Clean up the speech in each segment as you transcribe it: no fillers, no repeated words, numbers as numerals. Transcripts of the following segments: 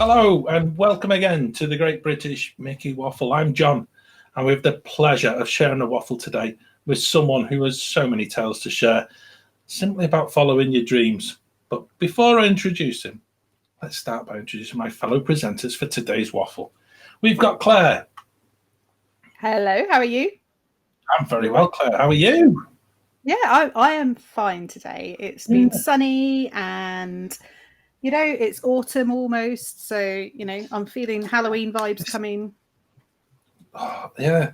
Hello and welcome again to the Great British Mickey Waffle. I'm John and we have the pleasure of sharing a waffle today with someone who has so many tales to share, simply about following your dreams. But before I introduce him, let's start by introducing my fellow presenters for today's waffle. We've got Claire. Hello, how are you? I'm very well, Claire. How are you? Yeah, I am fine today. It's been sunny and, you know, it's autumn almost. So, you know, I'm feeling Halloween vibes coming. Oh, yeah.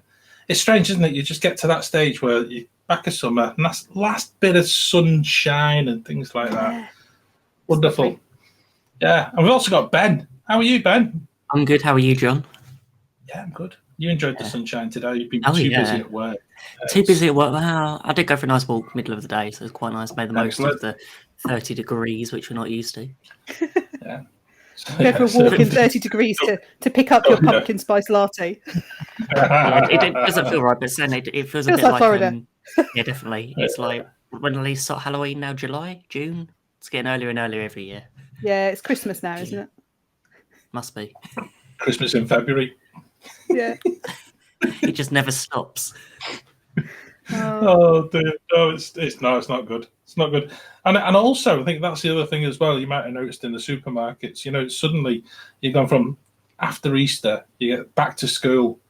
It's strange, isn't it? You just get to that stage where you're back of summer and that's last bit of sunshine and things like that. Wonderful. Lovely. Yeah. And we've also got Ben. How are you, Ben? I'm good. How are you, John? Yeah, I'm good. You enjoyed the sunshine today. You've been busy at work. Too busy at work. Well, I did go for a nice walk middle of the day, so it's quite nice. Made the most of the 30 degrees, which we're not used to. Yeah. Go for a walk in 30 degrees to pick up your pumpkin spice latte. Yeah, it doesn't feel right, but then it feels a bit like Florida. Yeah, definitely. It's like when at least Halloween now, July, June. It's getting earlier and earlier every year. Yeah, it's Christmas now, isn't it? Must be. Christmas in February. Yeah. It just never stops. Oh dear. No, it's not good. It's not good. And also I think that's the other thing as well. You might have noticed in the supermarkets, you know, suddenly you've gone from after Easter, you get back to school,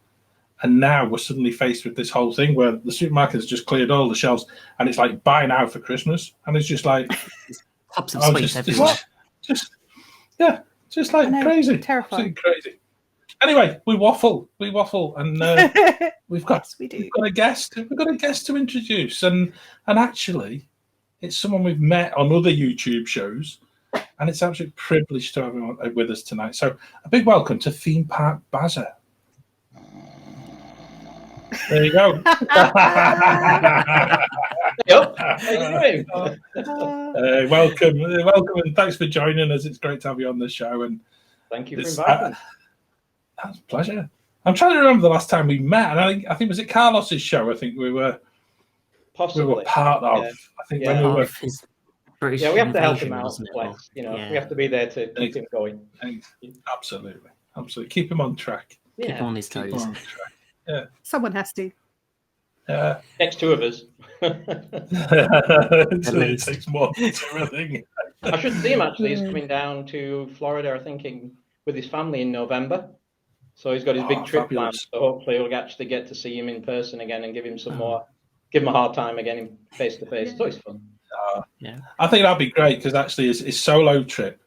and now we're suddenly faced with this whole thing where the supermarkets just cleared all the shelves and it's like buy now for Christmas. And it's just like cups of sweets everywhere. Just like crazy. Terrifying. Absolutely crazy. Anyway, we waffle, and we've got a guest. We've got a guest to introduce, and actually, it's someone we've met on other YouTube shows, and it's an absolute privilege to have him with us tonight. So, a big welcome to ThemeParkBazza. There you go. Yep. How you doing? Welcome, and thanks for joining us. It's great to have you on the show, and thank you for inviting me. That's a pleasure. I'm trying to remember the last time we met, and I think was it Carlos's show. I think we were possibly part of. Yeah. I think when we were. British we have to help him invasion, out. You know, we have to be there to keep him going. Absolutely, keep him on track. Keep him on his toes. Yeah, someone has to. Yeah, next two of us. It takes more than two, I think. I should see him actually. He's coming down to Florida, I think, with his family in November. So he's got his big trip planned. So hopefully we'll actually get to see him in person again and give him some more, give him a hard time again, face to face. It's always fun. I think that'd be great because actually his solo trip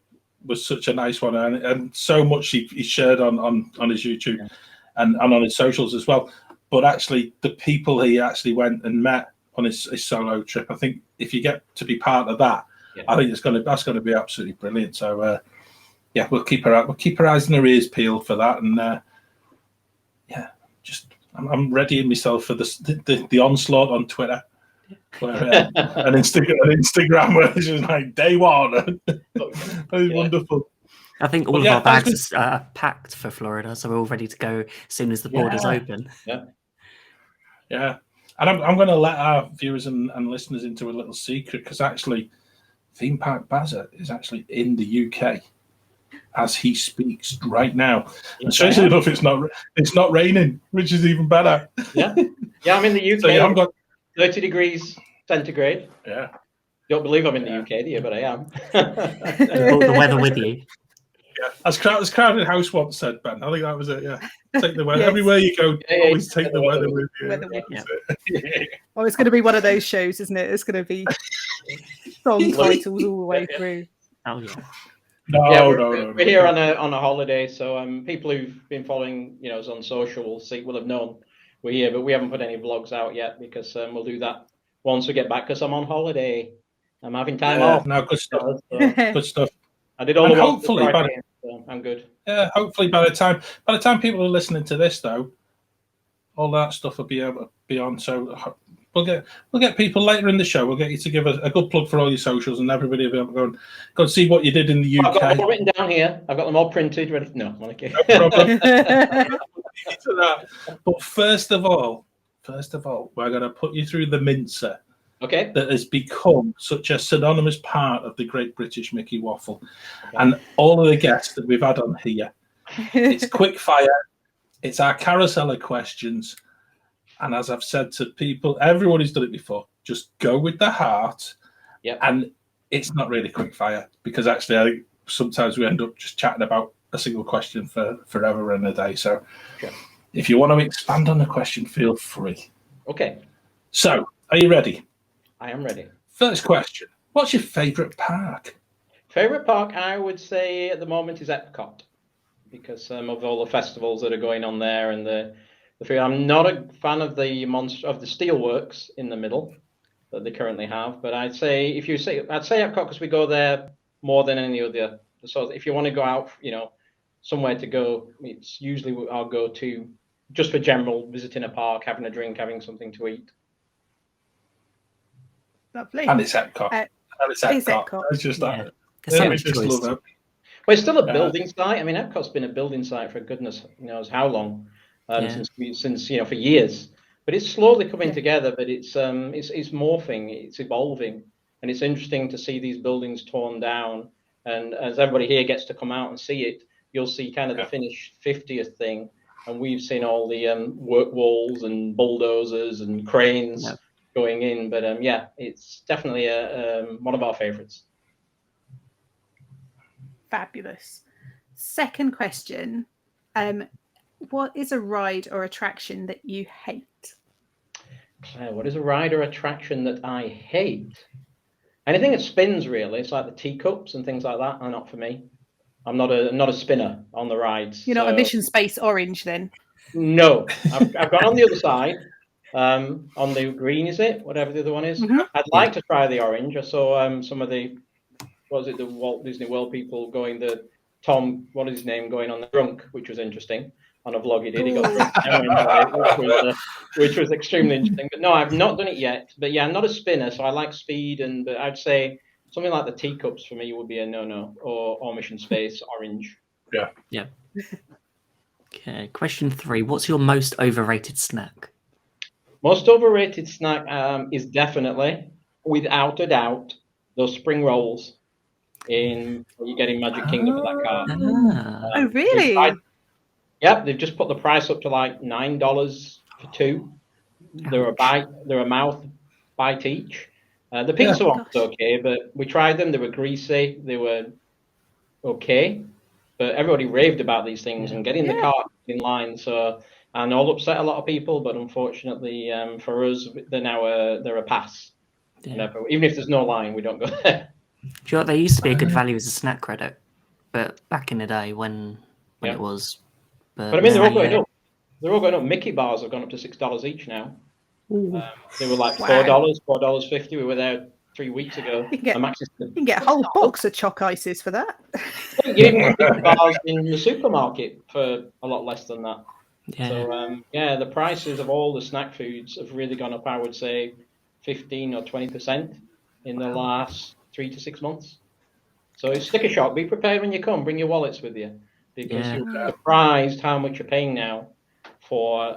was such a nice one, and so much he shared on his YouTube and on his socials as well. But actually, the people he actually went and met on his solo trip, I think if you get to be part of that, I think that's going to be absolutely brilliant. So. Yeah, we'll keep our eyes and our ears peeled for that, and I'm readying myself for the onslaught on Twitter, where, and Instagram, where it's just like day one. That is wonderful. I think all of our bags are packed for Florida, so we're all ready to go as soon as the borders open. Yeah, and I'm going to let our viewers and listeners into a little secret because actually, ThemeParkBazza is actually in the UK. As he speaks right now, and strangely enough, it's not raining, which is even better. Yeah, I'm in the UK. So I've got 30 degrees centigrade. Yeah, don't believe I'm in the UK, do you? But I am. You brought the weather with you. Yeah, as Crowded House once said, Ben. I think that was it. Yeah, take the weather everywhere you go. Always take the weather with you. Oh, it's going to be one of those shows, isn't it? It's going to be song titles all the way through. Oh yeah. No, we're here on a holiday, so people who've been following us on social will have known we're here, but we haven't put any vlogs out yet because we'll do that once we get back because I'm on holiday. I'm having time off. No, good stuff. Good stuff. I did all the hopefully, so I'm good. Yeah, hopefully by the time people are listening to this, though, all that stuff will be able to be on. So we'll get people later in the show. We'll get you to give a good plug for all your socials, and everybody will be able to go and see what you did in the UK. I've got them all written down here. I've got them all printed, ready. No problem. No problem. But first of all, we're going to put you through the mincer Okay. that has become such a synonymous part of the Great British Mickey Waffle. Okay. And all of the guests that we've had on here, it's quick fire, it's our carousel of questions. And as I've said to people, everyone who's done it before, just go with the heart. Yep. And it's not really quick fire, because actually I think sometimes we end up just chatting about a single question for forever and a day. So if you want to expand on the question, feel free. Okay. So, are you ready? I am ready. First question. What's your favourite park? Favourite park, I would say at the moment, is Epcot, because of all the festivals that are going on there, and the I'm not a fan of the steelworks in the middle that they currently have, but I'd say I'd say Epcot, because we go there more than any other. So if you want to go out, somewhere to go, it's usually I'll go to just for general visiting a park, having a drink, having something to eat. Lovely. And it's Epcot. It's Epcot. It's just that. Well, it's still a building site. I mean, Epcot's been a building site for goodness knows how long, since for years. But it's slowly coming together. But it's morphing. It's evolving, and it's interesting to see these buildings torn down. And as everybody here gets to come out and see it, you'll see kind of the finished 50th thing, and we've seen all the work walls and bulldozers and cranes going in. But it's definitely one of our favorites. Fabulous. Second question. What is a ride or attraction that you hate? Claire, what is a ride or attraction that I hate? Anything that spins, really. It's like the teacups and things like that are not for me. I'm not a spinner on the rides. You're not a Mission Space Orange, then? No. I've gone on the other side, on the green, is it? Whatever the other one is. Mm-hmm. I'd like to try the orange. I saw some of the, the Walt Disney World people going, Tom, what is his name, going on the drunk, which was interesting. On a vlog he did, he got drunk, which was extremely interesting. But no, I've not done it yet. But yeah, I'm not a spinner, so I like speed, but I'd say something like the teacups for me would be a no-no, or Mission Space Orange. Yeah. Okay, question 3. What's your most overrated snack? Most overrated snack is definitely, without a doubt, those spring rolls you get in Magic Kingdom at that cart. Oh, really? Yep, they've just put the price up to like $9 for 2. They're a mouth bite each. The pizza ones okay, but we tried them. They were greasy. They were okay, but everybody raved about these things and getting the cart in line. So, and all upset a lot of people. But unfortunately, for us, they're a pass. Yeah. Even if there's no line, we don't go there. Do you know what? They used to be a good value as a snack credit, but back in the day when it was. But I mean, they're all going up. They're all going up. Mickey bars have gone up to $6 each now. They were like $4, $4.50. We were there 3 weeks ago. You can get a whole box of chalk ices for that. You can get Mickey bars in the supermarket for a lot less than that. Yeah. So the prices of all the snack foods have really gone up. I would say 15 or 20% in the last 3 to 6 months. So it's sticker shock. Be prepared when you come. Bring your wallets with you, because you'll be surprised how much you're paying now for.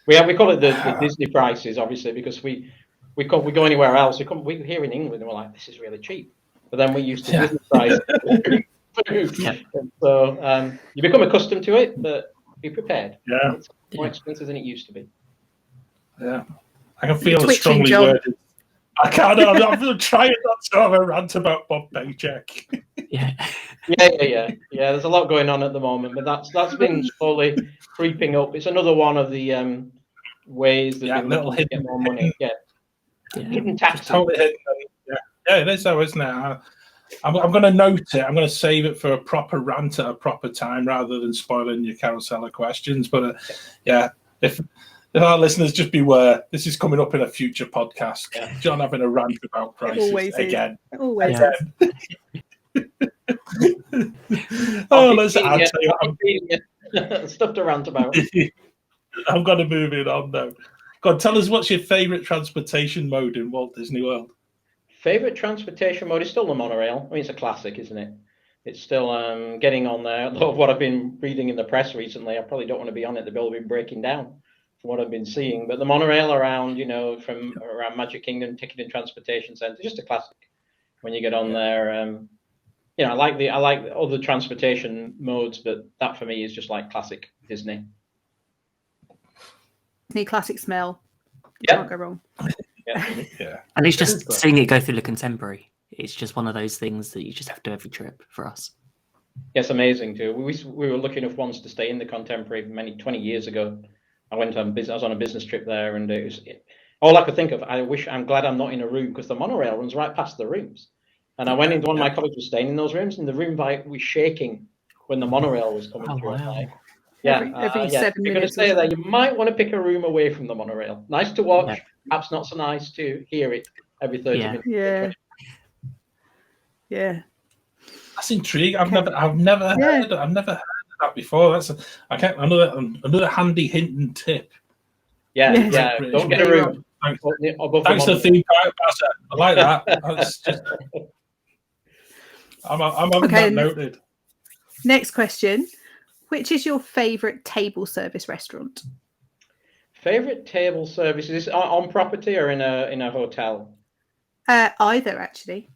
We call it the Disney prices, obviously, because we go anywhere else. We here in England, and we're like, this is really cheap. But then we used to Disney prices. So you become accustomed to it, but be prepared. Yeah, it's more expensive than it used to be. Yeah, I can feel it strongly worded. I can't. I'm trying not to have a rant about Bob Paycheck. Yeah. There's a lot going on at the moment, but that's been slowly creeping up. It's another one of the ways that people get more money. Hidden taxes. Totally hidden. Yeah, it is though, isn't it? I'm going to note it. I'm going to save it for a proper rant at a proper time, rather than spoiling your carousel of questions. But if our listeners just beware, this is coming up in a future podcast. Yeah. John having a rant about prices again. Always. Let's add stuff to rant about. I'm going to move it on though. God, tell us, what's your favourite transportation mode in Walt Disney World? Favourite transportation mode is still the monorail. I mean, it's a classic, isn't it? It's still getting on there. A lot of what I've been reading in the press recently, I probably don't want to be on it. The bill will be breaking down what I've been seeing. But the monorail around, you know, from around Magic Kingdom, Ticketing Transportation Centre, just a classic. When you get on there, you know, I like the other transportation modes, but that for me is just like classic Disney. Disney classic smell. Yeah. Can't go wrong. Yeah. And it's just seeing it go through the contemporary. It's just one of those things that you just have to do every trip for us. Yes, amazing too. We were lucky enough once to stay in the contemporary 20 years ago. I went on I was on a business trip there, and it was all I could think of. I'm glad I'm not in a room, because the monorail runs right past the rooms. And I went into one of my colleagues was staying in those rooms, and the room was shaking when the monorail was coming through. Wow. Like, yeah, every 7 if you're going to minutes. stay there, you might want to pick a room away from the monorail. Nice to watch, perhaps not so nice to hear it every 30 minutes. Yeah. Yeah. That's intriguing. I've never heard of that before. That's another handy hint and tip. Yeah. Don't get a room. Thanks to ThemeParkBazza. I like that. That's just. I'm having that noted. Next question: which is your favourite table service restaurant? Favorite table service, is this on property or in a hotel? Either, actually.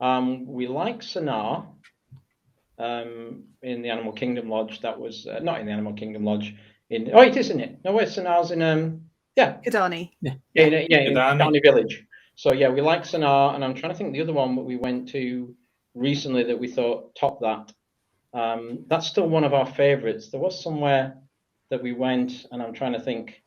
We like Sanaa in the Animal Kingdom Lodge. That was not in the Animal Kingdom Lodge. It is, isn't it? No, wait, Sanaa's in Kidani. in Kidani Village. So yeah, we like Sanaa, and I'm trying to think the other one that we went to recently that we thought topped that. That's still one of our favorites. There was somewhere that we went, and I'm trying to think,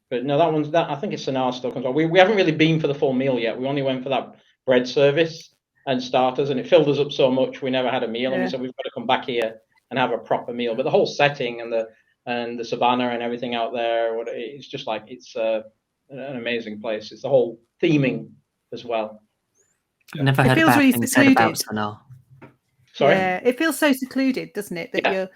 but no, I think it's Sanaa still comes on. We haven't really been for the full meal yet. We only went for that bread service and starters, and it filled us up so much we never had a meal, and we said we've got to come back here and have a proper meal. But the whole setting and the savannah and everything out there, it's just like it's an amazing place. It's the whole theming as well. I've never heard about things said about Sanaa. Sorry? Yeah, it feels so secluded, doesn't it? That you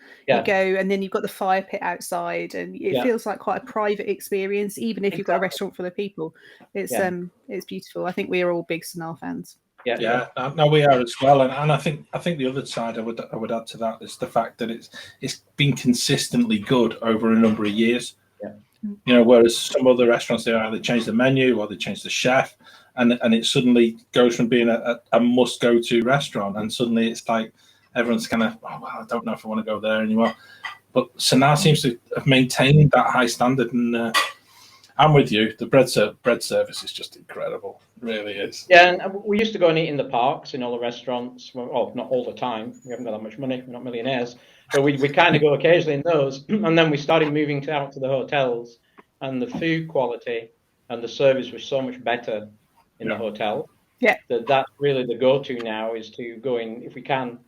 go, and then you've got the fire pit outside, and it feels like quite a private experience, even if you've got a restaurant full of people. It's beautiful. I think we are all big Sanaa fans. Yeah, no, we are as well, and I think the other side I would add to that is the fact that it's been consistently good over a number of years. Yeah. You know, whereas some other restaurants, they either change the menu or they change the chef, and it suddenly goes from being a must go to restaurant, and suddenly it's like everyone's kind of, oh, well, I don't know if I want to go there anymore. But Sanaa seems to have maintained that high standard, and I'm with you. The bread service is just incredible. It really is. Yeah, and we used to go and eat in the parks in all the restaurants. Well, not all the time. We haven't got that much money. We're not millionaires. But we kind of go occasionally in those. And then we started moving out to the hotels, and the food quality and the service was so much better in the hotel. Yeah. That's really the go-to now, is to go in, if we can,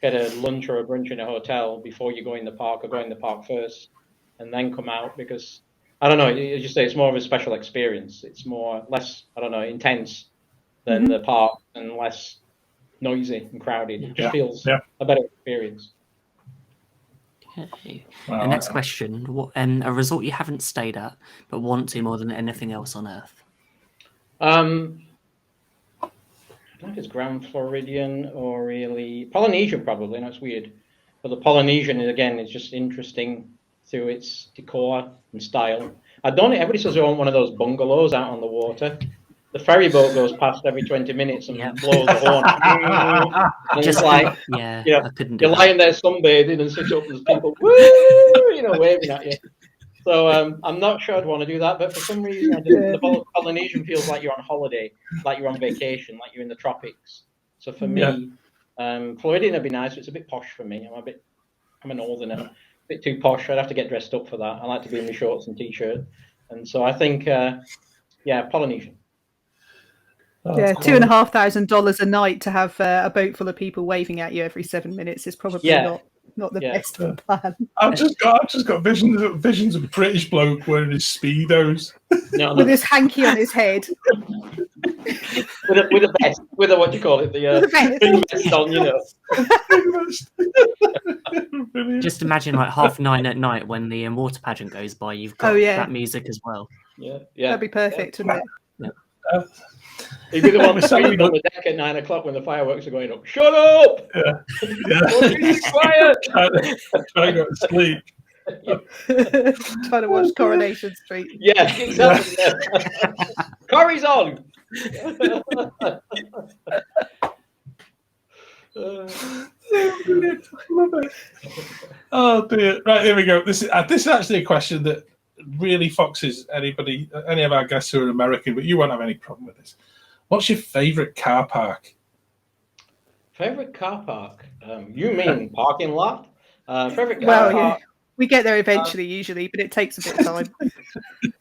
get a lunch or a brunch in a hotel before you go in the park, or go in the park first and then come out, because I don't know, as you say, it's more of a special experience. It's less, I don't know, intense than the park, and less noisy and crowded. It just feels a better experience. Okay. Well, the next question: a resort you haven't stayed at but want to more than anything else on Earth? I don't think it's Grand Floridian or really Polynesian, probably. No, it's weird, but the Polynesian is just interesting through its decor and style. Everybody says they want one of those bungalows out on the water. The ferry boat goes past every 20 minutes and blows the horn. And just like, I couldn't do you're lying there sunbathing, and switch up, there's people, woo, waving at you. So I'm not sure I'd want to do that, but for some reason, the Polynesian feels like you're on holiday, like you're on vacation, like you're in the tropics. So for me, Floridian would be nice. But it's a bit posh for me. I'm a northerner, a bit too posh. I'd have to get dressed up for that. I like to be in my shorts and t-shirt, and so I think, Polynesian. $2,500 a night to have a boat full of people waving at you every 7 minutes is probably not the best plan. I've just got visions of a British bloke wearing his Speedos with his hanky on his head, with a vest, with a what do you call it, the vest on, Just imagine like 9:30 at night when the water pageant goes by. You've got that music as well. Yeah, that'd be perfect, wouldn't it? Yeah. He'd be the one screaming on the deck at 9 o'clock when the fireworks are going up. Shut up! Yeah. Be quiet! Trying to go to sleep. Trying to watch Coronation Street. Yeah, exactly. Yeah. Corrie's on. Love it. Oh dear! Right, here we go. This is actually a question that really foxes any of our guests who are American, but you won't have any problem with this. What's your favourite car park? Favorite car park? You mean parking lot? Favorite car Well, park? yeah, we get there eventually, usually, but it takes a bit of time.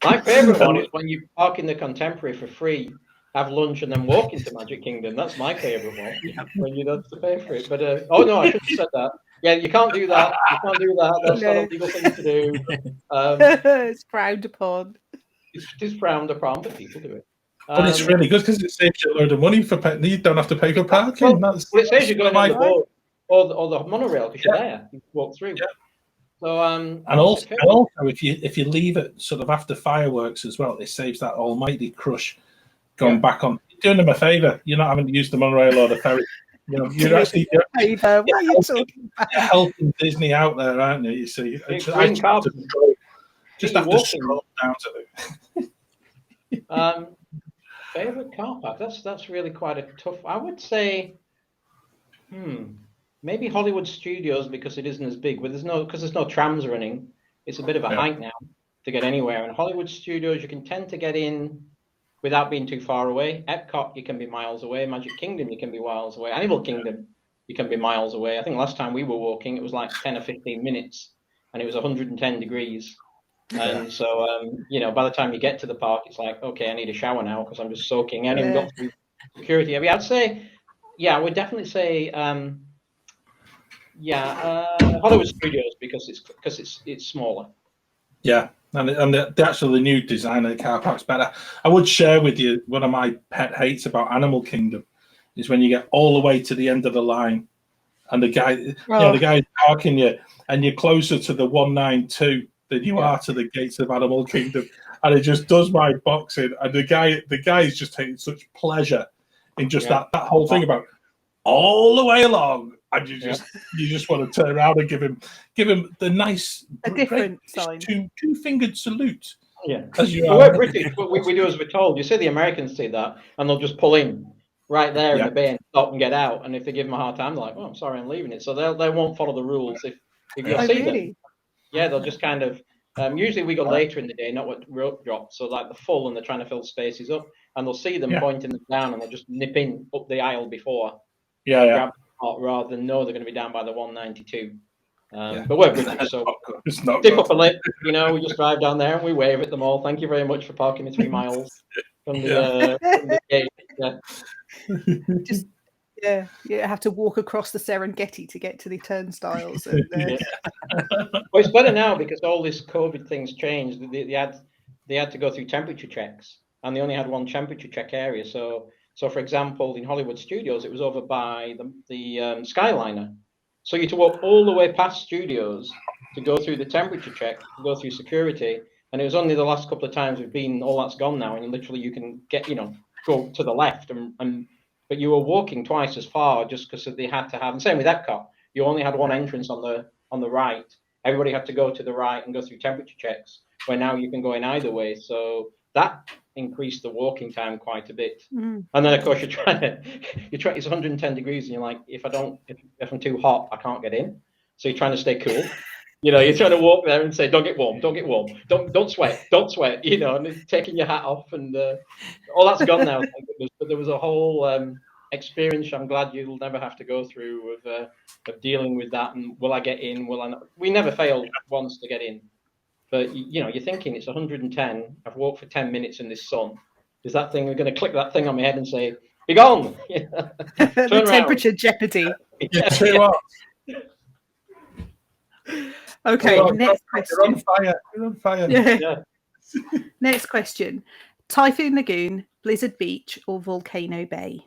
My favorite one is when you park in the Contemporary for free, have lunch, and then walk into Magic Kingdom. That's my favorite one. When you don't have to pay for it. But oh no, I should have said that. Yeah, you can't do that. You can't do that. That's not a legal thing to do. It's frowned upon. It's frowned upon, but people do it. But it's really good because it saves you a load of money for you don't have to pay for parking. Well, it saves you going on the boat or the monorail because you're there. You walk through. Yeah. So and also if you leave it sort of after fireworks as well, it saves that almighty crush going back on. You're doing them a favour. You're not having to use the monorail or the ferry. You know, you're actually what are you talking about? You're helping Disney out there, aren't you? You see, just have to scroll down to it. Favorite car park? That's really quite a tough. I would say, maybe Hollywood Studios because it isn't as big. But there's no trams running. It's a bit of a hike now to get anywhere. And Hollywood Studios, you can tend to get in without being too far away. Epcot, you can be miles away. Magic Kingdom, you can be miles away. Animal Kingdom, you can be miles away. I think last time we were walking, it was like 10 or 15 minutes, and it was 110 degrees. And so, by the time you get to the park, it's like, okay, I need a shower now because I'm just soaking. I haven't got through security. I mean, I'd say, I would definitely say, Hollywood Studios because it's smaller. Yeah, and the new design of the car park's better. I would share with you one of my pet hates about Animal Kingdom is when you get all the way to the end of the line, and the guy, the guy's parking you, and you're closer to the 192 than you are to the gates of Animal Kingdom, and it just does my boxing. And the guy is just taking such pleasure in just that whole thing about all the way along, and you just want to turn around and give him the nice different sign, two-fingered salute. Yeah, as you we're British. What we do as we're told. You see the Americans see that, and they'll just pull in right there in the bay and stop and get out. And if they give them a hard time, they're like, "Oh, I'm sorry, I'm leaving it." So they won't follow the rules if you see them. Yeah, they'll just kind of. Usually we go later in the day, not with rope drops. So like the full, and they're trying to fill spaces up, and they'll see them pointing them down, and they'll just nip in up the aisle before. Grab rather than know they're going to be down by the 192. But we're British, so stick up a lip. We just drive down there and we wave at them all. Thank you very much for parking me 3 miles from the gate. You have to walk across the Serengeti to get to the turnstiles. And, Well, it's better now because all this COVID thing's changed. They had to go through temperature checks, and they only had one temperature check area. So for example, in Hollywood Studios, it was over by the Skyliner. So you had to walk all the way past studios to go through the temperature check, to go through security. And it was only the last couple of times we've been, all that's gone now, and literally you can get, go to the left, but you were walking twice as far just because they had to have. And same with Epcot, you only had one entrance on the right. Everybody had to go to the right and go through temperature checks. Where now you can go in either way. So that increased the walking time quite a bit. And then of course it's 110 degrees and you're like, if I'm too hot, I can't get in. So you're trying to stay cool. You're trying to walk there and say, don't get warm, don't sweat, and taking your hat off, and all that's gone now, thank goodness. But there was a whole experience I'm glad you'll never have to go through of dealing with that. And will I get in? Will I not? We never failed once to get in. But you're thinking it's 110. I've walked for 10 minutes in this sun. Is that thing going to click that thing on my head and say, "Be gone"? The temperature jeopardy. Too hot. Okay, next question. You're on fire. Yeah. Next question: Typhoon Lagoon, Blizzard Beach, or Volcano Bay?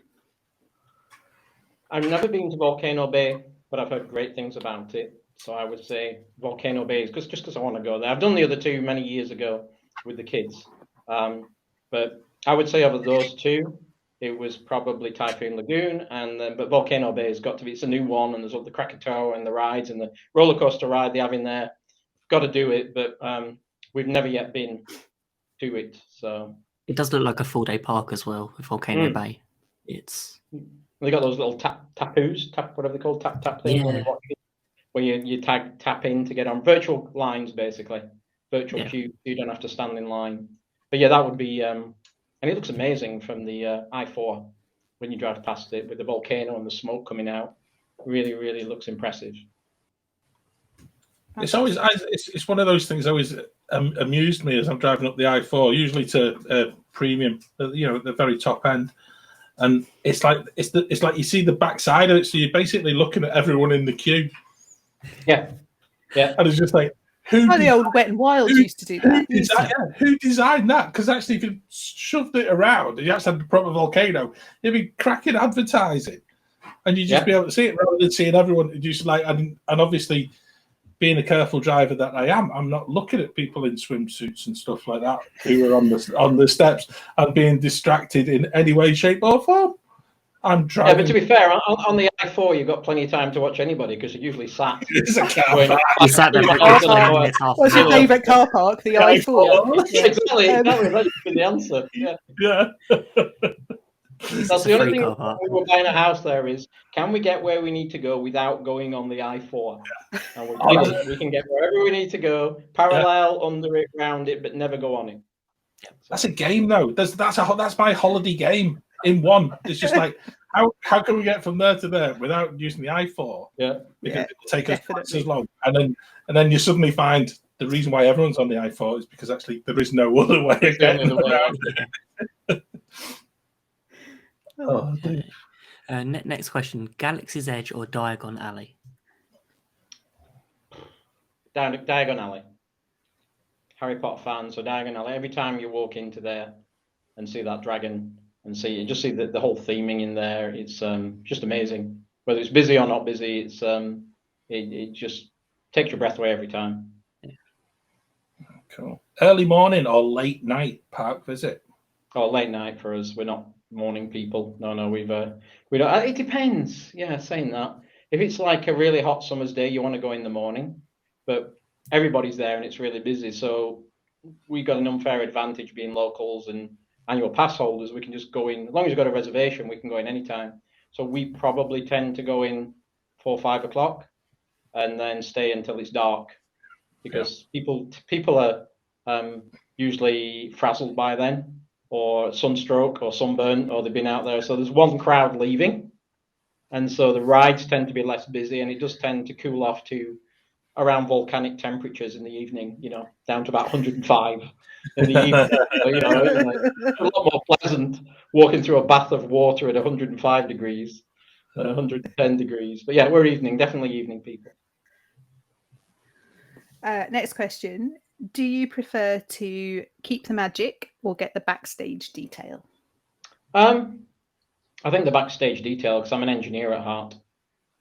I've never been to Volcano Bay, but I've heard great things about it. So I would say Volcano Bay, because I want to go there. I've done the other two many years ago with the kids. But I would say of those two, it was probably Typhoon Lagoon, but Volcano Bay has got to be. It's a new one, and there's all the Krakatoa and the rides and the roller coaster ride they have in there. got to do it, but we've never yet been to it. So it does look like a full-day park as well with Volcano Bay. It's they got those little tapoos, whatever they're called, tap things when you watch it, where you tap in to get on virtual lines, basically virtual queue. You don't have to stand in line. But yeah, that would be and it looks amazing from the I-4 when you drive past it with the volcano and the smoke coming out. Really, really looks impressive. It's always it's one of those things always amused me as I'm driving up the I-4, usually to premium, at the very top end, and it's like you see the backside of it, so you're basically looking at everyone in the queue. Yeah, and it's just like the old Wet and Wild used to do that. Who designed that? Because actually, if you shoved it around and you actually had the proper volcano, you'd be cracking advertising, and you'd just be able to see it rather than seeing everyone. Just like and obviously, being a careful driver that I am, I'm not looking at people in swimsuits and stuff like that who are on the steps and being distracted in any way, shape, or form. I'm driving. Yeah, but to be fair, on the I-4, you've got plenty of time to watch anybody because you're usually sat. It's a car park. You sat there for What's your favourite car park? The I-4. Yeah, exactly. That should be the answer. Yeah. That's the only thing when we were buying a house there is, can we get where we need to go without going on the I-4? And we can get wherever we need to go, parallel, under it, round it, but never go on it. That's a game, though. That's my holiday game in one. It's just like, how can we get from there to there without using the I-4? Yeah, because it will take us twice as long. And then you suddenly find the reason why everyone's on the I-4 is because actually there is no other way of getting around it. Okay. Next question: Galaxy's Edge or Diagon Alley? Diagon Alley. Harry Potter fan, so Diagon Alley. Every time you walk into there and see that dragon and see the whole theming in there, it's just amazing. Whether it's busy or not busy, it's it just takes your breath away every time. Cool. Early morning or late night park visit? Oh, late night for us. We're not morning people. No, we don't. It depends. Yeah, saying that. If it's like a really hot summer's day, you want to go in the morning, but everybody's there and it's really busy. So we got an unfair advantage being locals and annual pass holders. We can just go in as long as you've got a reservation. We can go in anytime. So we probably tend to go in 4 or 5 o'clock and then stay until it's dark because people are usually frazzled by then, or sunstroke or sunburn, or they've been out there. So there's one crowd leaving. And so the rides tend to be less busy and it does tend to cool off to around volcanic temperatures in the evening, down to about 105 in the evening. It's a lot more pleasant walking through a bath of water at 105 degrees than 110 degrees. But yeah, we're definitely evening people. Next question. Do you prefer to keep the magic or get the backstage detail? I think the backstage detail, because I'm an engineer at heart.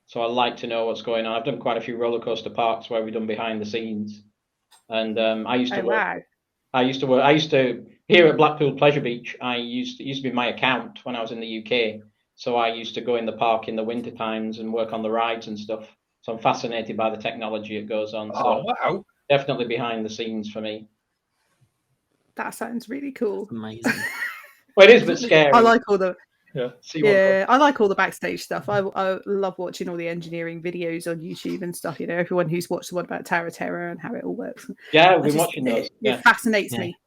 So I like to know what's going on. I've done quite a few roller coaster parks where we've done behind the scenes. And I used to work. I used to here at Blackpool Pleasure Beach. It used to be my account when I was in the UK. So I used to go in the park in the winter times and work on the rides and stuff. So I'm fascinated by the technology it goes on. So wow. Definitely behind the scenes for me. That sounds really cool. Amazing. Well, it is, but scary. I like all the I like all the backstage stuff. I love watching all the engineering videos on YouTube and stuff. Everyone who's watched the one about Tower of Terror and how it all works. Yeah, we've been watching those. It fascinates me.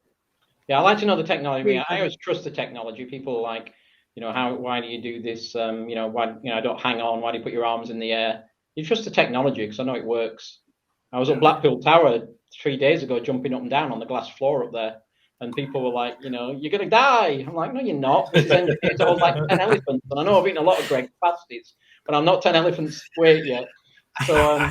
Yeah, I like to know the technology. Really I always trust the technology. People are like, why do you do this? Why, don't hang on. Why do you put your arms in the air? You trust the technology because I know it works. I was at Blackpool Tower 3 days ago, jumping up and down on the glass floor up there. And people were like, you're going to die. I'm like, no, you're not. It's all like 10 elephants. And I know I've eaten a lot of Greg's pasties, but I'm not 10 elephants weight yet. So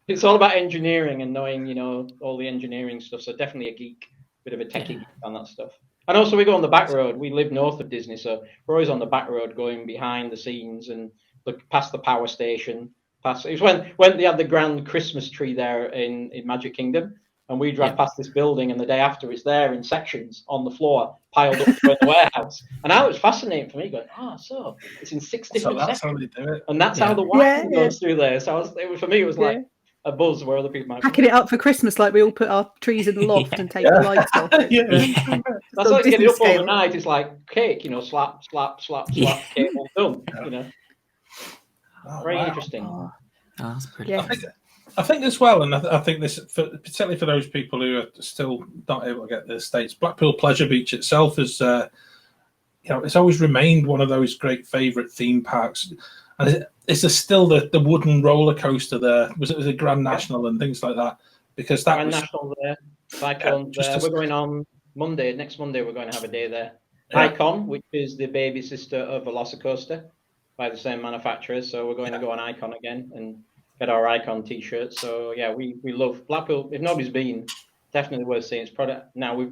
it's all about engineering and knowing, all the engineering stuff. So definitely a geek, bit of a techie geek on that stuff. And also we go on the back road. We live north of Disney, so we're always on the back road going behind the scenes and look past the power station. It was when they had the grand Christmas tree there in Magic Kingdom. And we drive past this building, and the day after, it's there in sections on the floor, piled up in the warehouse. And now it's fascinating for me, going, so it's in 6 different sections. How they do it. And that's how the wiring goes through there. So for me, it was like, a buzz where other people might packing it up for Christmas, like we all put our trees in the loft and take the lights off. That's like getting up overnight. It's like cake, slap, slap, slap, slap, cable done. Very interesting. Oh, that's brilliant. I think as well, and I think this, particularly for those people who are still not able to get to the States, Blackpool Pleasure Beach itself is, it's always remained one of those great favourite theme parks. And is there still the wooden roller coaster there? Was it Grand National and things like that? Because that Grand National there, Cyclone there. We're going on Monday. Next Monday, we're going to have a day there. Icon, which is the baby sister of Velocicoaster by the same manufacturer. So we're going to go on Icon again and get our Icon T-shirts. So yeah, we love Blackpool. If nobody's been, definitely worth seeing its product. Now we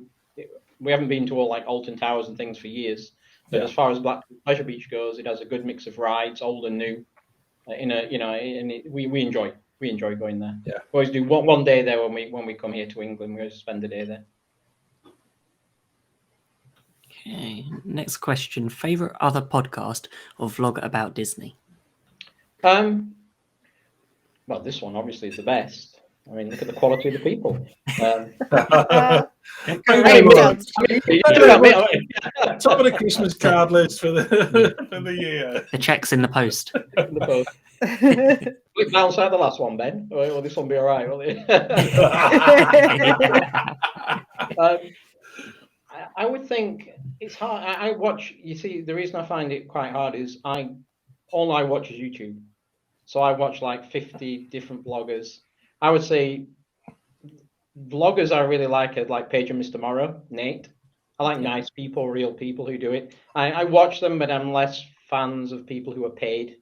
haven't been to all like Alton Towers and things for years. But as far as Blackpool Pleasure Beach goes, it has a good mix of rides, old and new. We enjoy going there. Yeah, we always do one day there when we come here to England. We always spend a day there. Okay, next question: favorite other podcast or vlog about Disney? Well, this one obviously is the best. I mean, look at the quality of the people. Top of the Christmas card list for the year. The check's in the post. Will it bounce out the last one, Ben? Or will this one be all right? Will it? I would think it's hard. I watch. You see, the reason I find it quite hard is all I watch is YouTube. So I watch like 50 different bloggers. I would say vloggers I really like Paige and Mr. Morrow, Nate. I like nice people, real people who do it. I watch them, but I'm less fans of people who are paid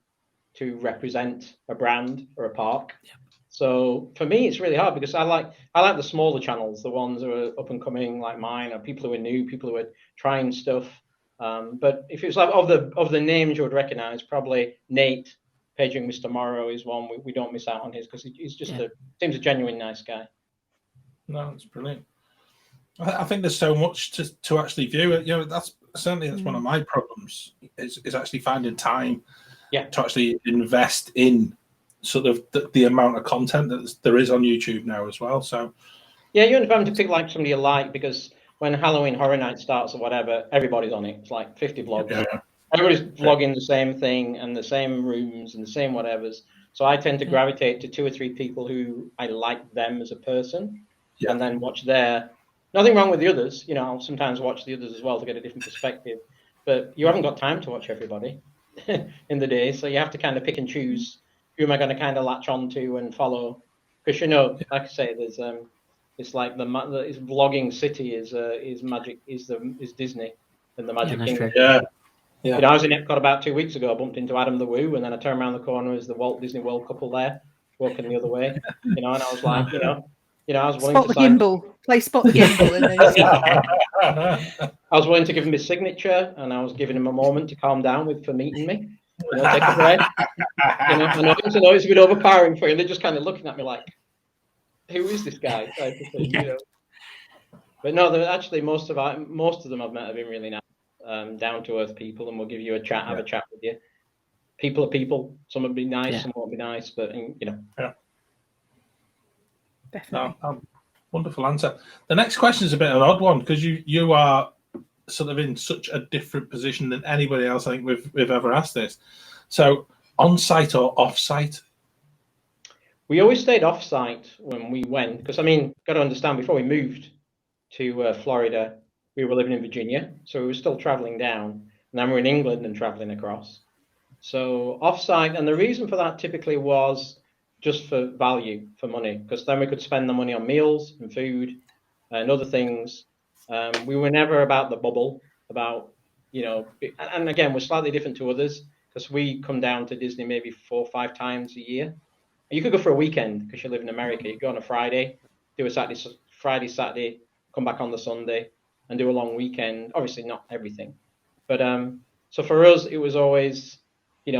to represent a brand or a park. Yeah. So for me, it's really hard because I like the smaller channels, the ones who are up and coming like mine, or people who are new, people who are trying stuff. But if it's like of the names you would recognize, probably Nate, Paige and Mr. Morrow is one we don't miss out on his because he's just seems a genuine nice guy. No, it's brilliant. I think there's so much to actually view. That's one of my problems is actually finding time to actually invest in sort of the amount of content that there is on YouTube now as well. So yeah, you end up having to pick like somebody you like because when Halloween Horror Night starts or whatever, everybody's on it. It's like 50 vlogs. Yeah. Everybody's vlogging the same thing and the same rooms and the same whatevers. So I tend to gravitate to 2 or 3 people who I like them as a person and then watch their. Nothing wrong with the others. I'll sometimes watch the others as well to get a different perspective. But you haven't got time to watch everybody in the day. So you have to kind of pick and choose who am I going to kind of latch on to and follow. Because, like I say, there's it's like this vlogging city is magic, is Disney and the Magic Kingdom. Yeah. I was in Epcot about 2 weeks ago. I bumped into Adam the Woo, and then I turned around the corner as the Walt Disney World couple there, walking the other way. And I was like, I was willing to play spot the gimbal. I was willing to give him his signature, and I was giving him a moment to calm down for meeting me. Take a breath. I know it's a bit overpowering for him. They're just kind of looking at me like, "Who is this guy?" Type of thing, But no, actually most of them I've met have been really nice. Down to earth people, and we'll give you a chat, have a chat with you. People are people. Some will be nice, some won't be nice, but definitely. Wonderful answer. The next question is a bit of an odd one because you are sort of in such a different position than anybody else I think we've ever asked this. So, on-site or off-site? We always stayed off-site when we went because got to understand before we moved to Florida. We were living in Virginia, so we were still traveling down, and then we're in England and traveling across. So off-site, and the reason for that typically was just for value, for money, because then we could spend the money on meals and food and other things. We were never about the bubble, and again, we're slightly different to others because we come down to Disney maybe 4 or 5 times a year. You could go for a weekend because you live in America. You go on a Friday, do a Friday, Saturday, come back on the Sunday, and do a long weekend. Obviously not everything, but so for us it was always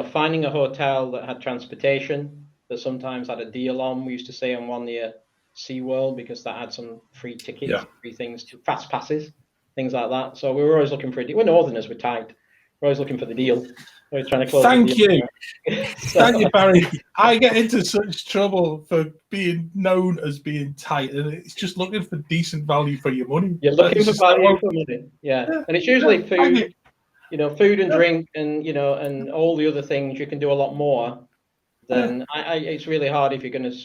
finding a hotel that had transportation, that sometimes had a deal on. We used to stay on one near SeaWorld because that had some free tickets, free things, fast passes, things like that. So we were always looking for we're Northerners, we're tight. We're always looking for the deal. We're trying to close. Thank you. Thank you, Barry. I get into such trouble for being known as being tight, and it's just looking for decent value for your money. You're looking for value for money, yeah. And it's usually food, food and drink, and and all the other things. You can do a lot more. Then it's really hard if you're going to.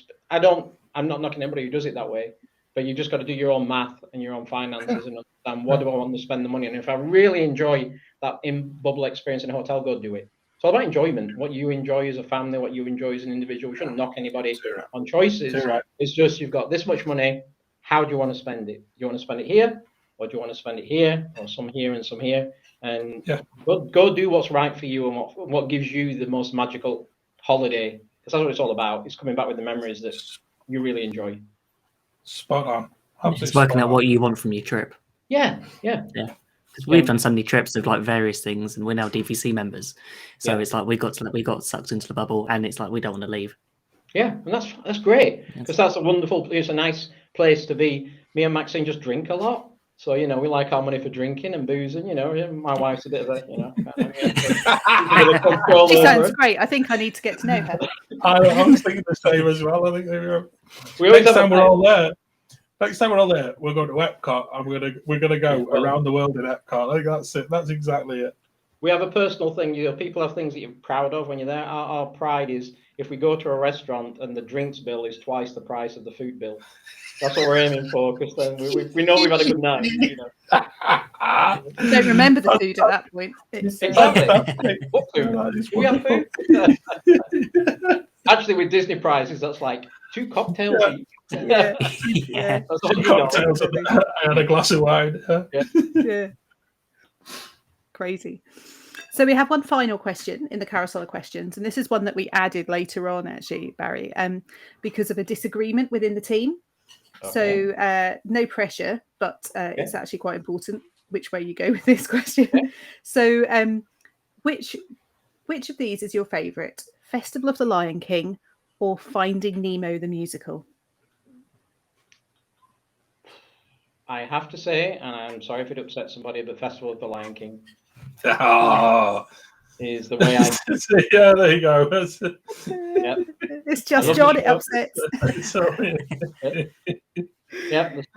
I'm not knocking anybody who does it that way, but you just got to do your own math and your own finances and understand what do I want to spend the money on. And if I really enjoy that in-bubble experience in a hotel, go do it. It's all about enjoyment. What you enjoy as a family, what you enjoy as an individual. We shouldn't knock anybody on choices. It's just you've got this much money. How do you want to spend it? Do you want to spend it here, or do you want to spend it here, or some here and some here? And go do what's right for you and what gives you the most magical holiday. Because that's what it's all about. It's coming back with the memories that you really enjoy. Spot on. It's working out what you want from your trip. Yeah. Because we've done so many trips of like various things, and we're now DVC members, so it's like we got sucked into the bubble, and it's like we don't want to leave. Yeah, and that's great, because that's a wonderful. It's a nice place to be. Me and Maxine just drink a lot, so we like our money for drinking and boozing. My wife's a bit of a. She sounds great. I think I need to get to know her. I was thinking the same as well. I think next time we're all there. Next time we're all there, we're going to Epcot, and we're gonna go around the world in Epcot. I think that's it. That's exactly it. We have a personal thing. People have things that you're proud of when you're there. Our pride is if we go to a restaurant and the drinks bill is twice the price of the food bill. That's what we're aiming for, because then we know we've had a good night. Don't remember the food at that point. Exactly. What food? We have food. Actually, with Disney prizes, that's like 2 cocktails each. Yeah. Two cocktails and a glass of wine. Yeah. Crazy. So we have one final question in the Carousel of Questions, and this is one that we added later on, actually, Barry, because of a disagreement within the team. Okay. So no pressure, but it's actually quite important which way you go with this question. Okay. So which of these is your favourite? Festival of the Lion King or Finding Nemo the musical? I have to say, and I'm sorry if it upsets somebody, but Festival of the Lion King is the way I. Yeah, there you go. It's just John. It upsets.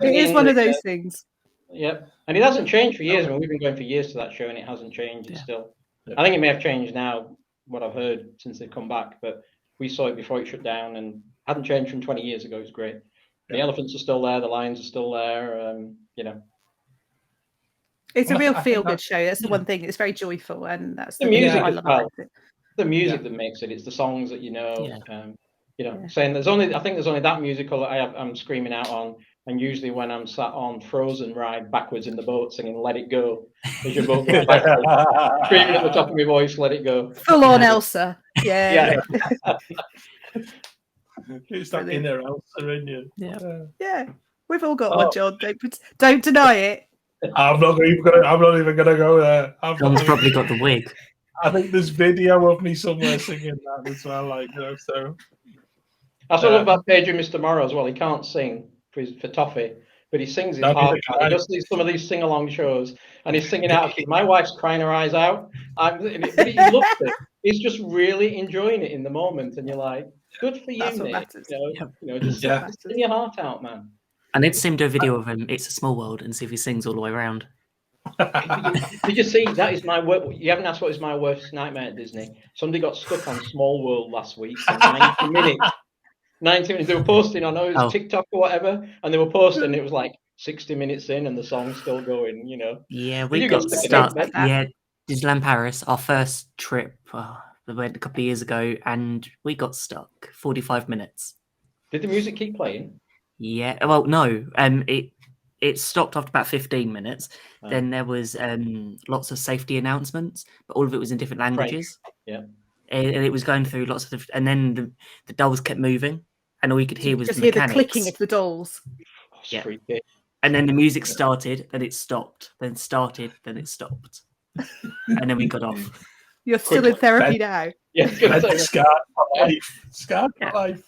It is one of those things. Yep, and it hasn't changed for years. I mean, we've been going for years to that show, and it hasn't changed. It's still. I think it may have changed now, what I've heard since they've come back, but we saw it before it shut down, and hadn't changed from 20 years ago. It's great. The elephants are still there. The lions are still there. It's a real feel-good show. That's the one thing. It's very joyful, and that's the music I as love well. about it. The music that makes it. It's the songs that saying I think there's only that musical that I'm screaming out on, and usually when I'm sat on Frozen ride backwards in the boat singing "Let It Go," as your boat goes backwards, screaming at the top of my voice, "Let it go!" Full on Elsa. Yeah. It's that inner Elsa in you. Yeah. We've all got one, John. Don't deny it. I'm not even gonna go there. John's probably got the wig. I think there's video of me somewhere singing that as well. So. That's what I love about Pedro Mr. Morrow as well. He can't sing for Toffee, but he sings his heart out. He does some of these sing-along shows, and he's singing out. My wife's crying her eyes out. But he loves it. He's just really enjoying it in the moment, and you're like, good for you, mate. Just sing your heart out, man. I need to see him do a video of him. It's a Small World, and see if he sings all the way around. Did you see? That is my work. You haven't asked what is my worst nightmare at Disney. Somebody got stuck on Small World last week for 90 minutes. 90 minutes. They were posting on TikTok or whatever, and they were posting. It was like 60 minutes in, and the song's still going. Yeah, we got stuck. Disneyland Paris, our first trip. We went a couple of years ago, and we got stuck 45 minutes. Did the music keep playing? Yeah. Well, no. It stopped after about 15 minutes. Oh. Then there was lots of safety announcements, but all of it was in different languages. Right. Yeah. And it was going through lots of different. And then the dolls kept moving, and all you could hear was just the mechanics. Hear the clicking of the dolls. Yeah. Freaky. And then the music started, then it stopped, then started, then it stopped, and then we got off. You're still in therapy now. Yeah. Scarred for life. Scarred for life.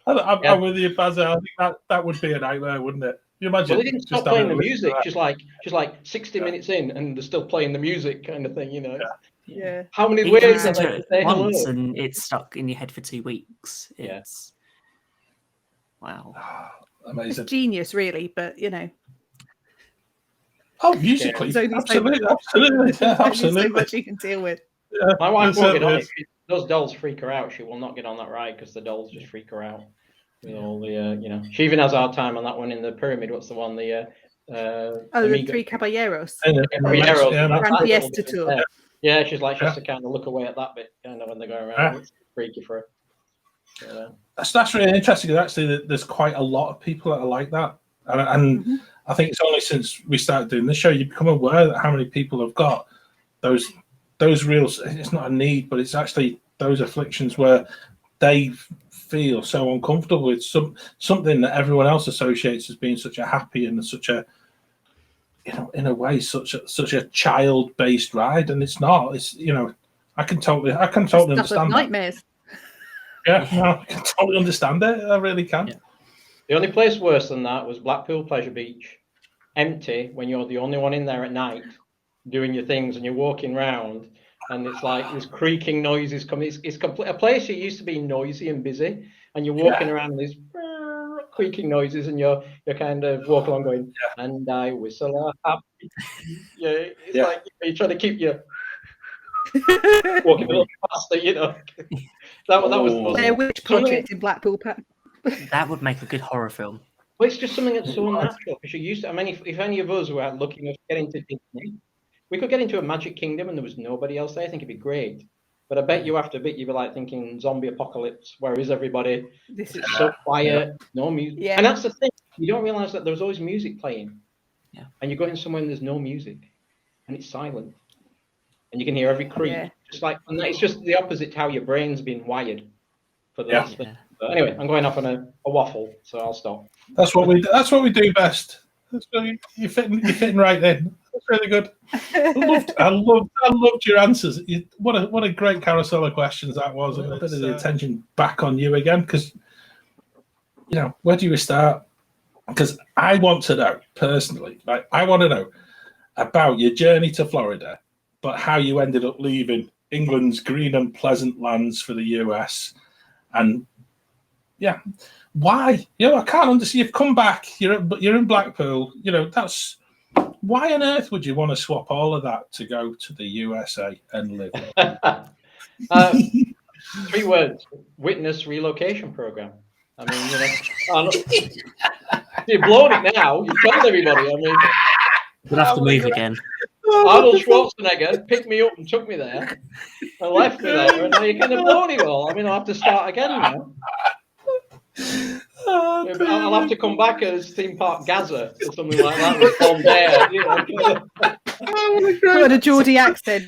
I'm with you, Bazza. I think that would be a nightmare, wouldn't it? You imagine? Well, they didn't stop playing the music. Just like 60 minutes in, and they're still playing the music, kind of thing. You know. Yeah. How many You ways listen are to they it say hello? once and it's stuck in your head for 2 weeks. It's wow. Amazing. It's genius, really, but you know. Oh, musically, absolutely. So much you can deal with. Yeah, my wife won't get on it. Those dolls freak her out. She will not get on that ride because the dolls just freak her out. With all the, you know, she even has a hard time on that one in the pyramid. What's the one? The the Three Caballeros. Grand Fiesta tour. Yeah, she's like, she has to kind of look away at that bit, kind of when they're going around. It's freaky for her. That's really interesting. Actually, there's quite a lot of people that are like that, and I think it's only since we started doing this show you become aware that how many people have got those real. It's not a need, but it's actually those afflictions where they feel so uncomfortable with something that everyone else associates as being such a happy and such a, you know, in a way, such a child-based ride, and it's not. It's, you know, I can totally understand nightmares. That. Yeah, no, I can totally understand it. I really can. Yeah. The only place worse than that was Blackpool Pleasure Beach, empty when you're the only one in there at night doing your things, and you're walking around, and it's like there's creaking noises coming. It's complete, a place that used to be noisy and busy, and you're walking around and there's creaking noises, and you're kind of walking along going, and I whistle a happy. It's like you're trying to keep your walking a little faster, you know. That was the most. Blair Witch Project in Blackpool. That would make a good horror film. Well, it's just something that's so natural because you're used to. I mean, if any of us were looking at getting to Disney, we could get into a Magic Kingdom and there was nobody else there. I think it'd be great. But I bet you after a bit, you'd be like thinking zombie apocalypse. Where is everybody? This is so quiet, no music. Yeah. And that's the thing. You don't realize that there's always music playing. Yeah. And you're going somewhere and there's no music and it's silent. And you can hear every creak. Yeah. Just like, and it's just the opposite to how your brain's been wired for those things. But anyway, I'm going off on a waffle, so I'll stop. That's what we do best. You're fitting right in. That's really good. I loved your answers. What a great carousel of questions that was. A bit of the attention back on you again, because you know, where do you start? Because I want to know personally, like I want to know about your journey to Florida, but how you ended up leaving England's green and pleasant lands for the US, and why? You know, I can't understand. You've come back. You're in Blackpool. You know, that's why on earth would you want to swap all of that to go to the USA and live? 3 words: witness relocation program. I mean, you know, you've blown it now. You've told everybody. I mean, we'll have to move again. Arnold Schwarzenegger picked me up and took me there and left me there, and now you're kind of blown it all. I mean, I'll have to start again now. I'll have to come back as ThemeParkBazza or something like that with Tom Dare. You know. What a Geordie accent.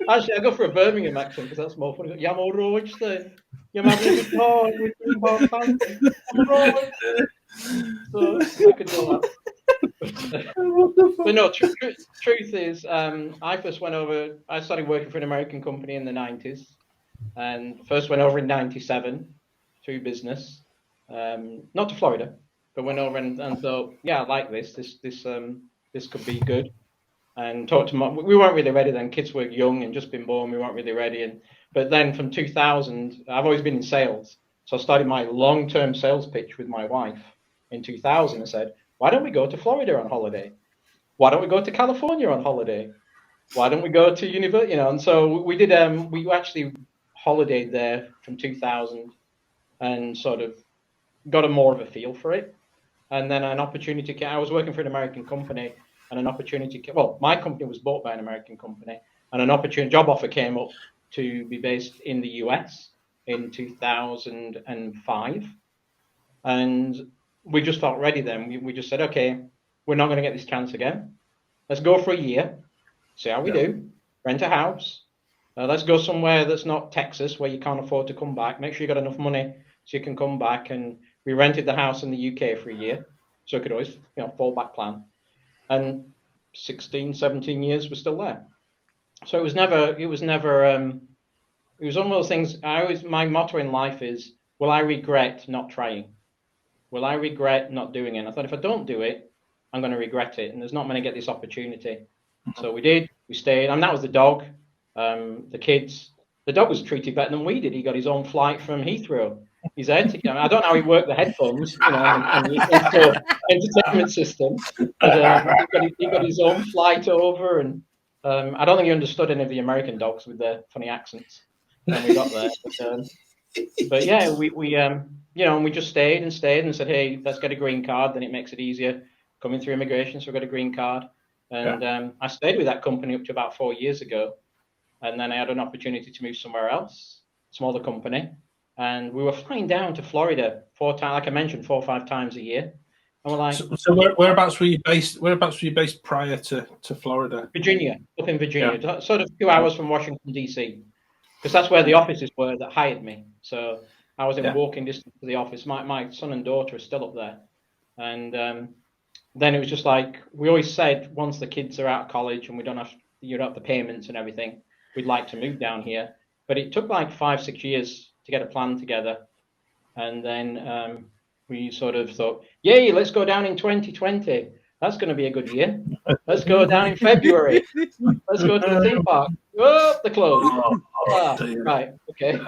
Actually, I go for a Birmingham accent because that's more funny. I'm all right then. You're having a good time with ThemeParkBazza. I'm all right. So I could do that. But no, truth is, I first went over. I started working for an American company in the 90s. And first went over in 97 through business, not to Florida, but went over and thought, yeah, I like this could be good. And talked to we weren't really ready then. Kids were young and just been born. We weren't really ready. But then from 2000, I've always been in sales. So I started my long-term sales pitch with my wife in 2000 and said, why don't we go to Florida on holiday? Why don't we go to California on holiday? Why don't we go to university? You know, and so we did, we actually holidayed there from 2000 and sort of got a more of a feel for it. And then an opportunity came. I was working for an American company, and an opportunity came. Well, my company was bought by an American company, and an opportunity job offer came up to be based in the US in 2005. And we just felt ready then. We just said, okay, we're not going to get this chance again. Let's go for a year, see how we do, rent a house. Let's go somewhere that's not Texas where you can't afford to come back. Make sure you got enough money so you can come back. And we rented the house in the UK for a year, so I could always, you know, fallback plan. And 16, 17 years we're still there. So it was one of those things. My motto in life is will I regret not trying? Will I regret not doing it? And I thought, if I don't do it, I'm going to regret it. And there's not many get this opportunity. So we did. We stayed. And that was the dog. The kids. The dog was treated better than we did. He got his own flight from Heathrow. He's there to. I don't know how he worked the headphones, and the entertainment system. But he got his own flight over, and I don't think he understood any of the American dogs with their funny accents when we got there. But yeah, we and we just stayed and said, hey, let's get a green card. Then it makes it easier coming through immigration. So we got a green card, and I stayed with that company up to about 4 years ago, and then I had an opportunity to move somewhere else, smaller company, and we were flying down to Florida 4 times, like I mentioned, 4 or 5 times a year. And we're like, so whereabouts were you based? Whereabouts were you based prior to Florida? Virginia, up in Virginia, sort of 2 hours from Washington DC, because that's where the offices were that hired me. So I was in walking distance to the office. My son and daughter are still up there, and then it was just like we always said, once the kids are out of college and we don't have the payments and everything, we'd like to move down here. But it took like 5-6 years to get a plan together, and then we sort of thought, yay, let's go down in 2020. That's going to be a good year. Let's go down in February. Let's go to the theme park. Oh, they're closed. Right. Okay.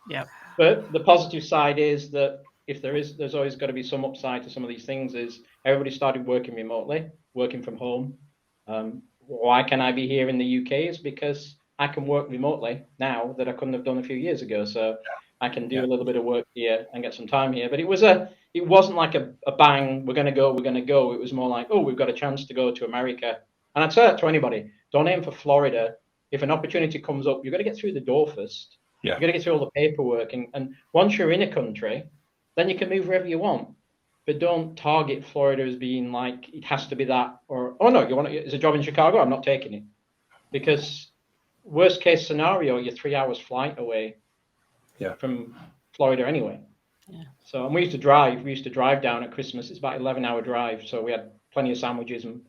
Yeah. But the positive side is that if there's always got to be some upside to some of these things. Is everybody started working remotely, working from home. Why can I be here in the UK? Is because I can work remotely now that I couldn't have done a few years ago. So I can do a little bit of work here and get some time here. But it wasn't like a bang, we're going to go. It was more like, oh, we've got a chance to go to America. And I'd say that to anybody, don't aim for Florida. If an opportunity comes up, you've got to get through the door first. Yeah. You've got to get through all the paperwork. And once you're in a country, then you can move wherever you want. But don't target Florida as being like, it has to be that. Or, oh, no, it's a job in Chicago, I'm not taking it. Because worst case scenario, you're 3 hours flight away from Florida anyway. Yeah. So, and we used to drive down at Christmas. It's about 11-hour drive. So we had plenty of sandwiches and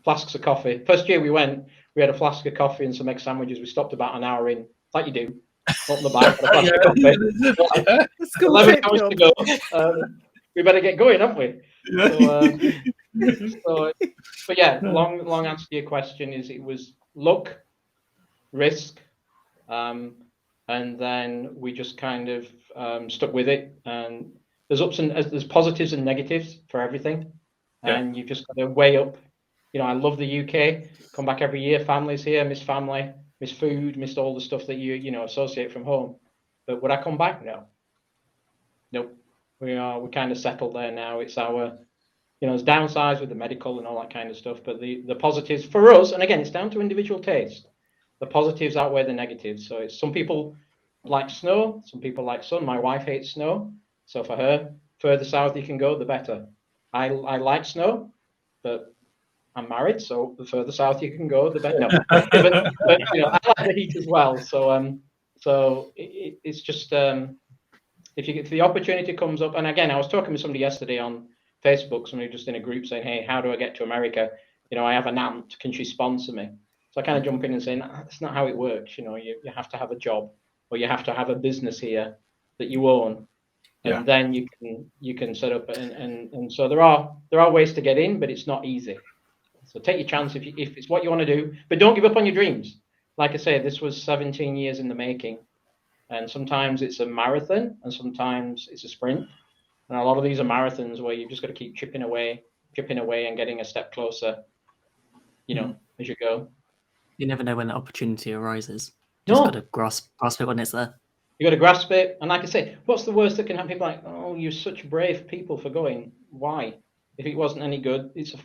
flasks of coffee. First year we went, we had a flask of coffee and some egg sandwiches. We stopped about an hour in, like you do, open the bag, a flask of coffee. 11 hours to go. We better get going, haven't we? But yeah, long answer to your question is it was luck, risk, and then we just kind of stuck with it. And there's positives and negatives for everything, and you've just got to weigh up. I love the UK. Come back every year. Family's here. Miss family. Miss food. Missed all the stuff that you associate from home. But would I come back? No. Nope. We're kind of settled there now. It's our, there's downsides with the medical and all that kind of stuff. But the positives for us, and again, it's down to individual taste. The positives outweigh the negatives. So it's some people like snow, some people like sun. My wife hates snow, so for her, further south you can go, the better. I like snow, but I'm married, so the further south you can go, the better. No. but I like the heat as well. So it's just if the opportunity comes up, and again, I was talking with somebody yesterday on Facebook, somebody just in a group saying, hey, how do I get to America? I have an aunt, can she sponsor me? So I kind of jump in and say, that's not how it works. You have to have a job, or you have to have a business here that you own, and then you can set up. And so there are ways to get in, but it's not easy. So take your chance if it's what you want to do, but don't give up on your dreams. Like I say, this was 17 years in the making, and sometimes it's a marathon, and sometimes it's a sprint. And a lot of these are marathons where you've just got to keep chipping away, and getting a step closer. As you go. You never know when the opportunity arises. Just got to grasp it when it's there. You got to grasp it. And like I say, what's the worst that can happen? People are like, oh, you're such brave people for going. Why? If it wasn't any good, it's a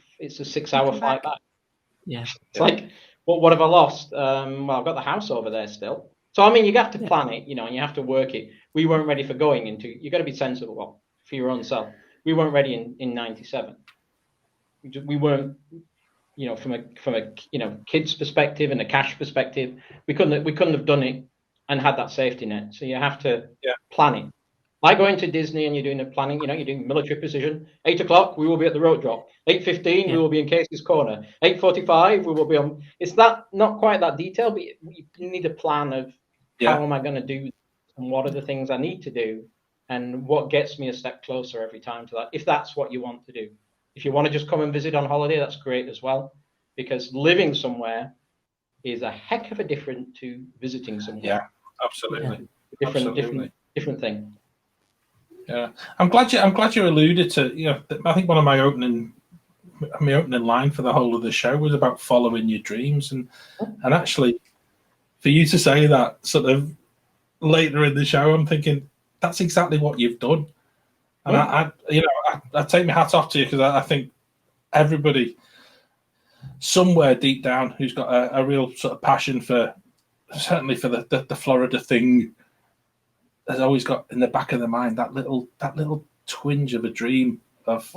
6-hour flight back. Yeah. It's like, what have I lost? Well, I've got the house over there still. So, I mean, you have to plan it, and you have to work it. We weren't ready for going into, you got to be sensible for your own self. We weren't ready in 97. We weren't, from a kid's perspective and a cash perspective, we couldn't have done it and had that safety net. So you have to plan it. Like going to Disney and you're doing the planning, you're doing military precision. 8 o'clock, we will be at the road drop. 8:15, we will be in Casey's Corner. 8:45, we will be on. It's not quite that detailed, but you need a plan of how am I going to do this and what are the things I need to do. and what gets me a step closer every time to that, if that's what you want to do. If you want to just come and visit on holiday, that's great as well, because living somewhere is a heck of a different to visiting somewhere. Yeah, absolutely. Different thing. Yeah, I'm glad you alluded to, you know, I think one of my opening line for the whole of the show was about following your dreams, and actually for you to say that sort of later in the show, I'm thinking that's exactly what you've done. And I take my hat off to you, because I think everybody somewhere deep down who's got a real sort of passion for, certainly for the Florida thing, has always got in the back of their mind that little twinge of a dream of,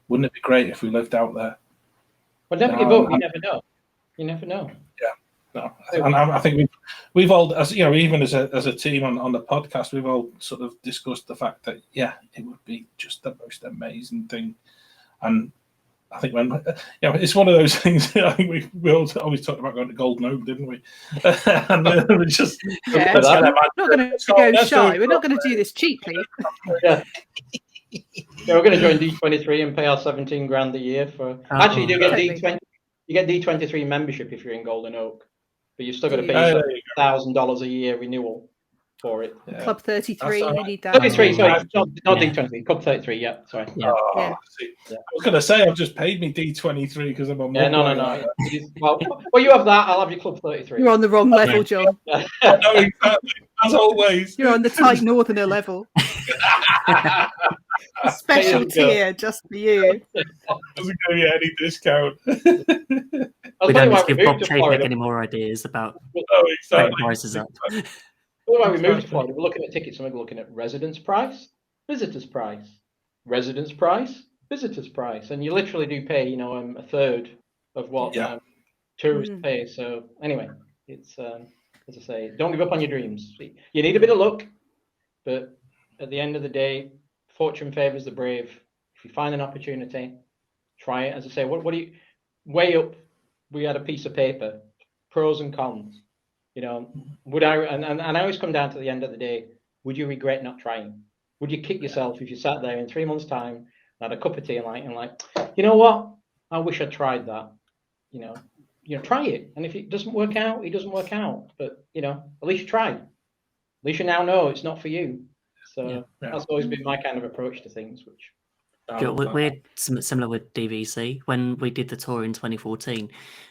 wouldn't it be great if we lived out there? But never give up. You never know. You never know. Yeah. No, and I think we've all, as you know, even as a team on the podcast, we've all sort of discussed the fact that it would be just the most amazing thing. And I think it's one of those things. I think we all always talked about going to Golden Oak, didn't we? And we just we're not going to go shy. We're not going to do this cheaply. Yeah. Yeah, we're going to join D23 and pay our 17 grand a year for. Actually, you do get D20. You get D23 membership if you're in Golden Oak, but you've still got to pay $1,000 a year renewal for it. Yeah. Club 33, you need that. 33, sorry, not D23. Club 33, yeah, sorry. Yeah. I was going to say I've just paid me D23 because I'm on. Yeah, no. Well, you have that. I'll have your Club 33. You're on the wrong level, John. No, exactly. As always. You're on the tight northerner level. A special tier just for you. Doesn't give you any discount. We don't need to give Bob Chapek any more ideas about prices up. Why we moved to Florida, we're looking at tickets and we're looking at residence price, visitors price, residence price, visitors price, and you literally do pay, a third of what tourists pay. So anyway, it's as I say, don't give up on your dreams. You need a bit of luck, but at the end of the day, fortune favors the brave. If you find an opportunity, try it. As I say, what do you weigh up? We had a piece of paper, pros and cons. Would I? And I always come down to the end of the day. Would you regret not trying? Would you kick yourself if you sat there in 3 months' time and had a cup of tea and like, you know what? I wish I tried that. Try it. And if it doesn't work out, it doesn't work out. But at least you tried. At least you now know it's not for you. So that's always been my kind of approach to things. Which we're similar with DVC. When we did the tour in 2014,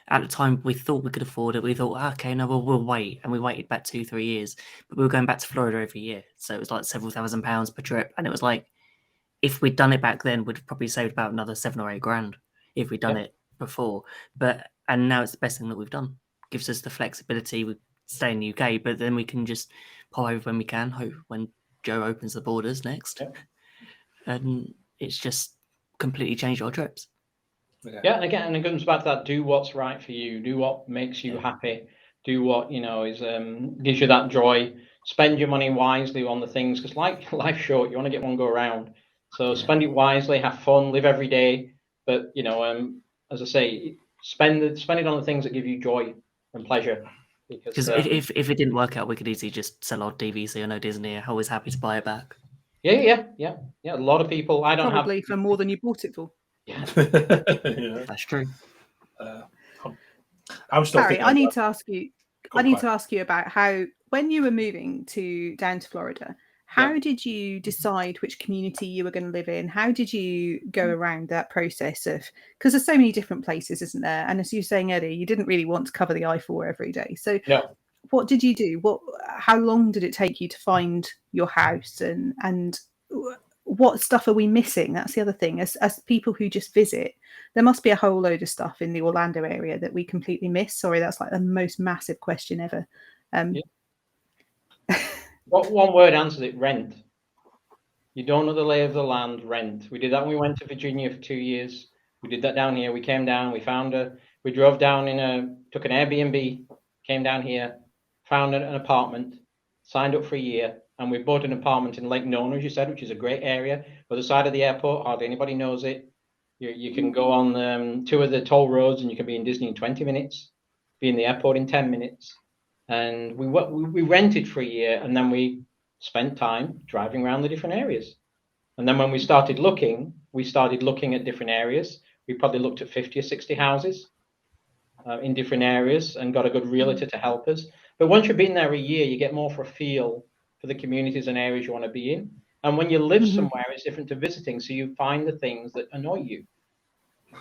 at the time we thought we could afford it. We thought, okay, no, we'll wait, and we waited back 2-3 years. But we were going back to Florida every year, so it was like several £1,000s per trip, and it was like, if we'd done it back then, we'd probably saved about another 7 or 8 grand if we'd done it before. And now it's the best thing that we've done. Gives us the flexibility. We stay in the UK, but then we can just pop over when we can. Hope when Joe opens the borders next, and it's just completely changed our trips. Yeah, and again, and it comes back to that: do what's right for you, do what makes you happy, do what is gives you that joy. Spend your money wisely on the things, because life's short. You want to get one go around, so spend it wisely, have fun, live every day. But as I say, spend it on the things that give you joy and pleasure. Because if it didn't work out, we could easily just sell our DVC or no Disney. I'm always happy to buy it back. Yeah. A lot of people. I don't probably for more than you bought it for. Yeah, that's true. I'm still. Barry, I need to ask you. I need to ask you about how, when you were moving down to Florida, how did you decide which community you were going to live in? How did you go around that process of, because there's so many different places, isn't there? And as you were saying earlier, you didn't really want to cover the I-4 every day. So what did you do? How long did it take you to find your house, and what stuff are we missing? That's the other thing. As people who just visit, there must be a whole load of stuff in the Orlando area that we completely miss. Sorry, that's like the most massive question ever. What one word answers it? Rent. You don't know the lay of the land. Rent. We did that when we went to Virginia for 2 years. We did that down here. We came down. We drove down took an Airbnb, came down here, found an apartment, signed up for a year, and we bought an apartment in Lake Nona, as you said, which is a great area. Other side of the airport, hardly anybody knows it. You can go on 2 of the toll roads, and you can be in Disney in 20 minutes, be in the airport in 10 minutes. And we rented for a year, and then we spent time driving around the different areas. And then when we started looking at different areas. We probably looked at 50 or 60 houses in different areas and got a good realtor to help us. But once you've been there a year, you get more for a feel for the communities and areas you want to be in. And when you live somewhere, it's different to visiting. So you find the things that annoy you.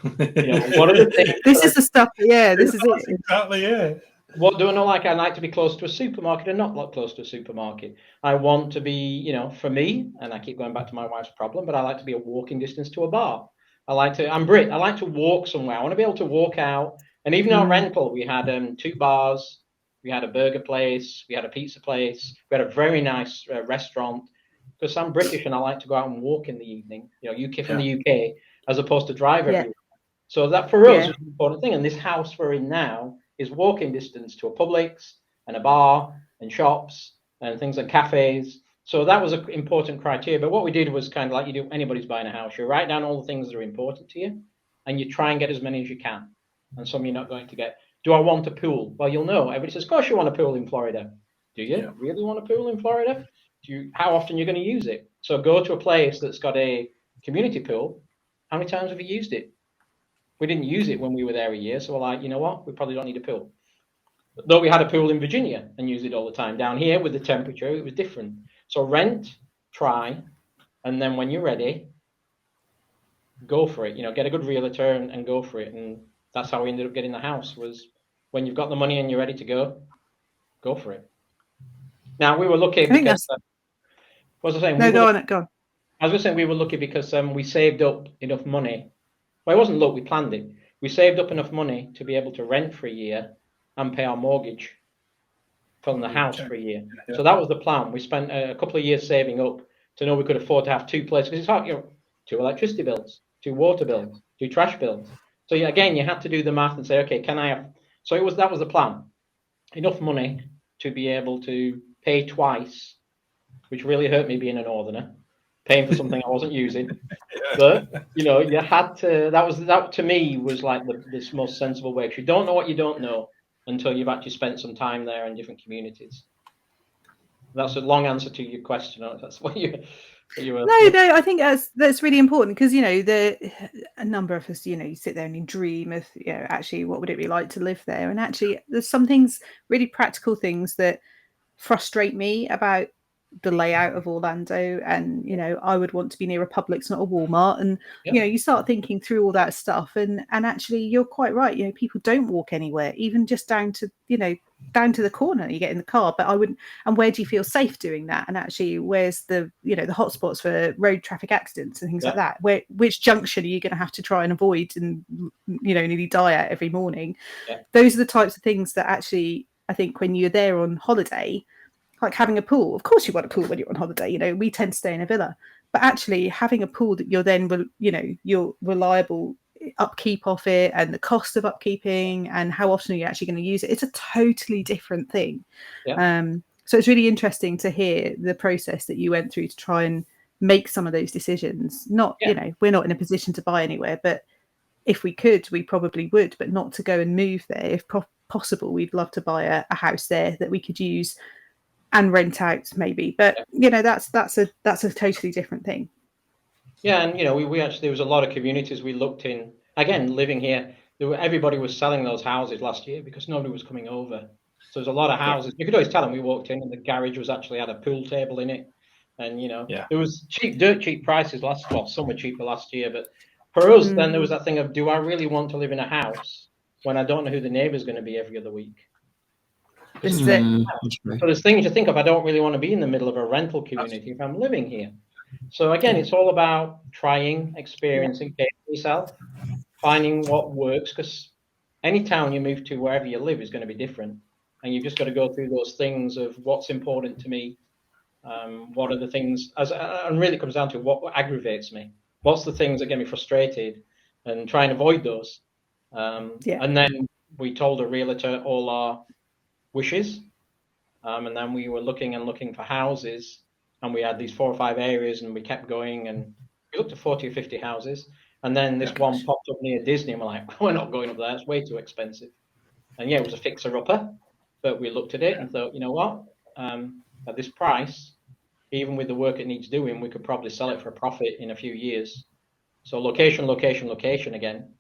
What are the things? This is the stuff. Yeah, this is it. Exactly. Yeah. What do I know? Like, I like to be close to a supermarket and not close to a supermarket. I want to be, for me, and I keep going back to my wife's problem, but I like to be a walking distance to a bar. I'm Brit. I like to walk somewhere. I want to be able to walk out. And even our rental, we had 2 bars. We had a burger place. We had a pizza place. We had a very nice restaurant. Because I'm British and I like to go out and walk in the evening. UK from the UK, as opposed to drive everywhere. So that for us is an important thing. And this house we're in now is walking distance to a Publix and a bar and shops and things like cafes. So that was an important criteria. But what we did was kind of like you do anybody's buying a house. You write down all the things that are important to you and you try and get as many as you can. And some you're not going to get. Do I want a pool? Well, you'll know. Everybody says, of course you want a pool in Florida. Do you really want a pool in Florida? How often you're going to use it? So go to a place that's got a community pool. How many times have you used it? We didn't use it when we were there a year. So we're like, you know what? We probably don't need a pool. Though we had a pool in Virginia and used it all the time. Down here with the temperature, it was different. So rent, try, and then when you're ready, go for it. Get a good realtor and go for it. And that's how we ended up getting the house, was when you've got the money and you're ready to go for it. Now, we were lucky because... what was I saying? No, go on. I was going to say we were lucky because we saved up enough money. Well, it wasn't luck, we planned it. We saved up enough money to be able to rent for a year and pay our mortgage from the house for a year. Yeah. So that was the plan. We spent a couple of years saving up to know we could afford to have 2 places. Because it's hard, 2 electricity bills, 2 water bills, 2 trash bills. So again, you had to do the math and say, okay, can I have... So that was the plan. Enough money to be able to pay twice, which really hurt me being a northerner, paying for something I wasn't using. But you had to. That to me was like this most sensible way. Because you don't know what you don't know until you've actually spent some time there in different communities. That's a long answer to your question. That's what you were. No. I think that's really important because a number of us, you sit there and you dream of actually what would it be like to live there, and actually there's some things, really practical things that frustrate me about the layout of Orlando, and I would want to be near a Publix, not a Walmart, and you start thinking through all that stuff, and actually you're quite right. People don't walk anywhere, even just down to the corner. You get in the car, but I wouldn't. And where do you feel safe doing that? And actually, where's the the hotspots for road traffic accidents and things like that? Which junction are you going to have to try and avoid and nearly die at every morning? Those are the types of things that actually I think when you're there on holiday. Like having a pool, of course you want a pool when you're on holiday. We tend to stay in a villa, but actually having a pool that you're then, you're reliable upkeep of it, and the cost of upkeeping, and how often are you actually going to use it. It's a totally different thing. So it's really interesting to hear the process that you went through to try and make some of those decisions. Not, we're not in a position to buy anywhere, but if we could, we probably would, but not to go and move there. If possible, we'd love to buy a house there that we could use and rent out maybe, but that's a totally different thing. And we actually, there was a lot of communities we looked in. Again, living here, everybody was selling those houses last year because nobody was coming over. So there's a lot of houses. You could always tell them. We walked in and the garage was actually had a pool table in it, and there was dirt cheap prices some were cheaper last year, but for us then there was that thing of, do I really want to live in a house when I don't know who the neighbor's going to be every other week? This is it. So there's things to think of. I don't really want to be in the middle of a rental community if I'm living here. So again, it's all about trying, experiencing, paying for yourself, finding what works, because any town you move to, wherever you live, is going to be different. And you've just got to go through those things of what's important to me, what are the things, and really comes down to what aggravates me. What's the things that get me frustrated, and try and avoid those. And then we told a realtor all our wishes, and then we were looking for houses, and we had these 4 or 5 areas, and we kept going, and we looked at 40 or 50 houses, and then this one popped up near Disney, and we're like, we're not going up there, it's way too expensive. And it was a fixer-upper, but we looked at it and thought, you know what, at this price, even with the work it needs doing, we could probably sell it for a profit in a few years. So location, location, location again.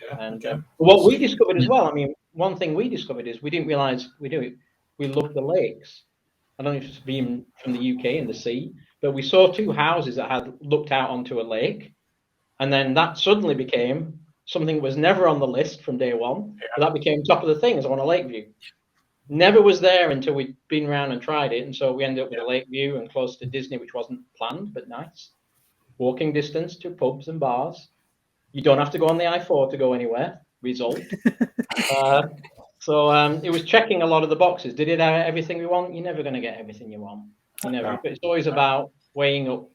Yeah, and okay. What we discovered as well, I mean, one thing we discovered is we didn't realize we loved the lakes. I don't know if it's being from the UK and the sea, but we saw 2 houses that had looked out onto a lake, and then that suddenly became something that was never on the list from day one. Yeah. But that became top of the things on a lake view. Never was there until we'd been around and tried it, and so we ended up with a lake view and close to Disney, which wasn't planned but nice. Walking distance to pubs and bars. You don't have to go on the I-4 to go anywhere. Result. So it was checking a lot of the boxes. Did it have everything we want? You're never going to get everything you want. You never. No. But it's always about weighing up.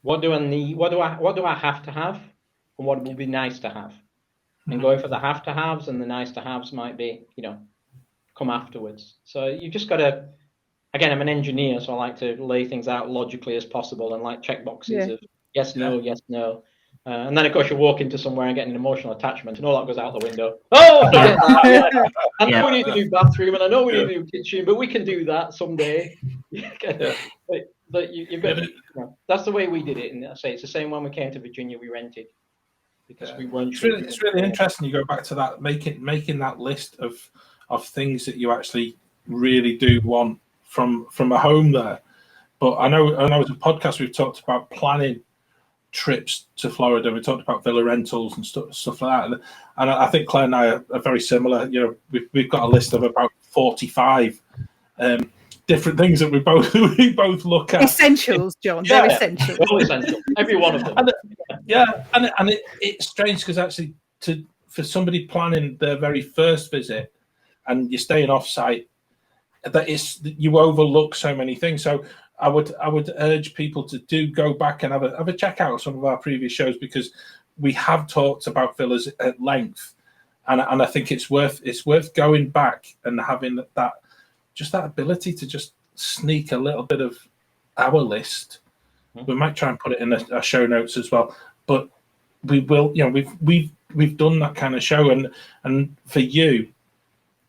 What do I need? What do I have to have? And what would be nice to have? And going for the have to haves, and the nice to haves might be, come afterwards. So you just got to. Again, I'm an engineer, so I like to lay things out logically as possible and like check boxes of yes, no, yes, no. And then, of course, you walk into somewhere and get an emotional attachment, and all that goes out the window. Oh, forget that. Yeah. I know we need a new bathroom, and I know we need a new kitchen, but we can do that someday. But you've got that's the way we did it. And I say it's the same when we came to Virginia, we rented because we weren't. It's really interesting. You go back to that, making that list of things that you actually really do want from a home there. But I know in a podcast we've talked about planning trips to Florida. We talked about villa rentals and stuff like that, and I think Claire and I are very similar. We've got a list of about 45 different things that we both look at. Essentials, John. They're essentials. All essential. Every one of them. And it's strange because actually for somebody planning their very first visit and you're staying offsite, you overlook so many things. So I would urge people to go back and have a check out of some of our previous shows, because we have talked about villas at length, and I think it's worth going back and having that ability to just sneak a little bit of our list. We might try and put it in our show notes as well, but we will. We've done that kind of show, and for you,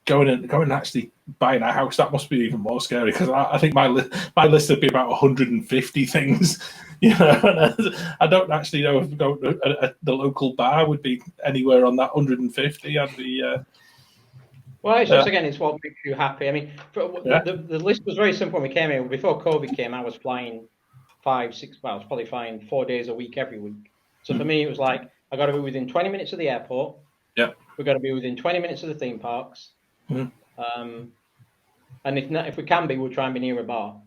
going and actually buying a house, that must be even more scary, because I think my list would be about 150 things, and I don't actually know if the local bar would be anywhere on that 150. I'd be. Well, it's just again, it's what makes you happy. I mean, the list was very simple when we came here. Before COVID came, I was flying 5-6. Well, I was probably flying 4 days a week every week. So for me, it was like I got to be within 20 minutes of the airport. Yeah, we've got to be within 20 minutes of the theme parks. And if we can be, we'll try and be near a bar.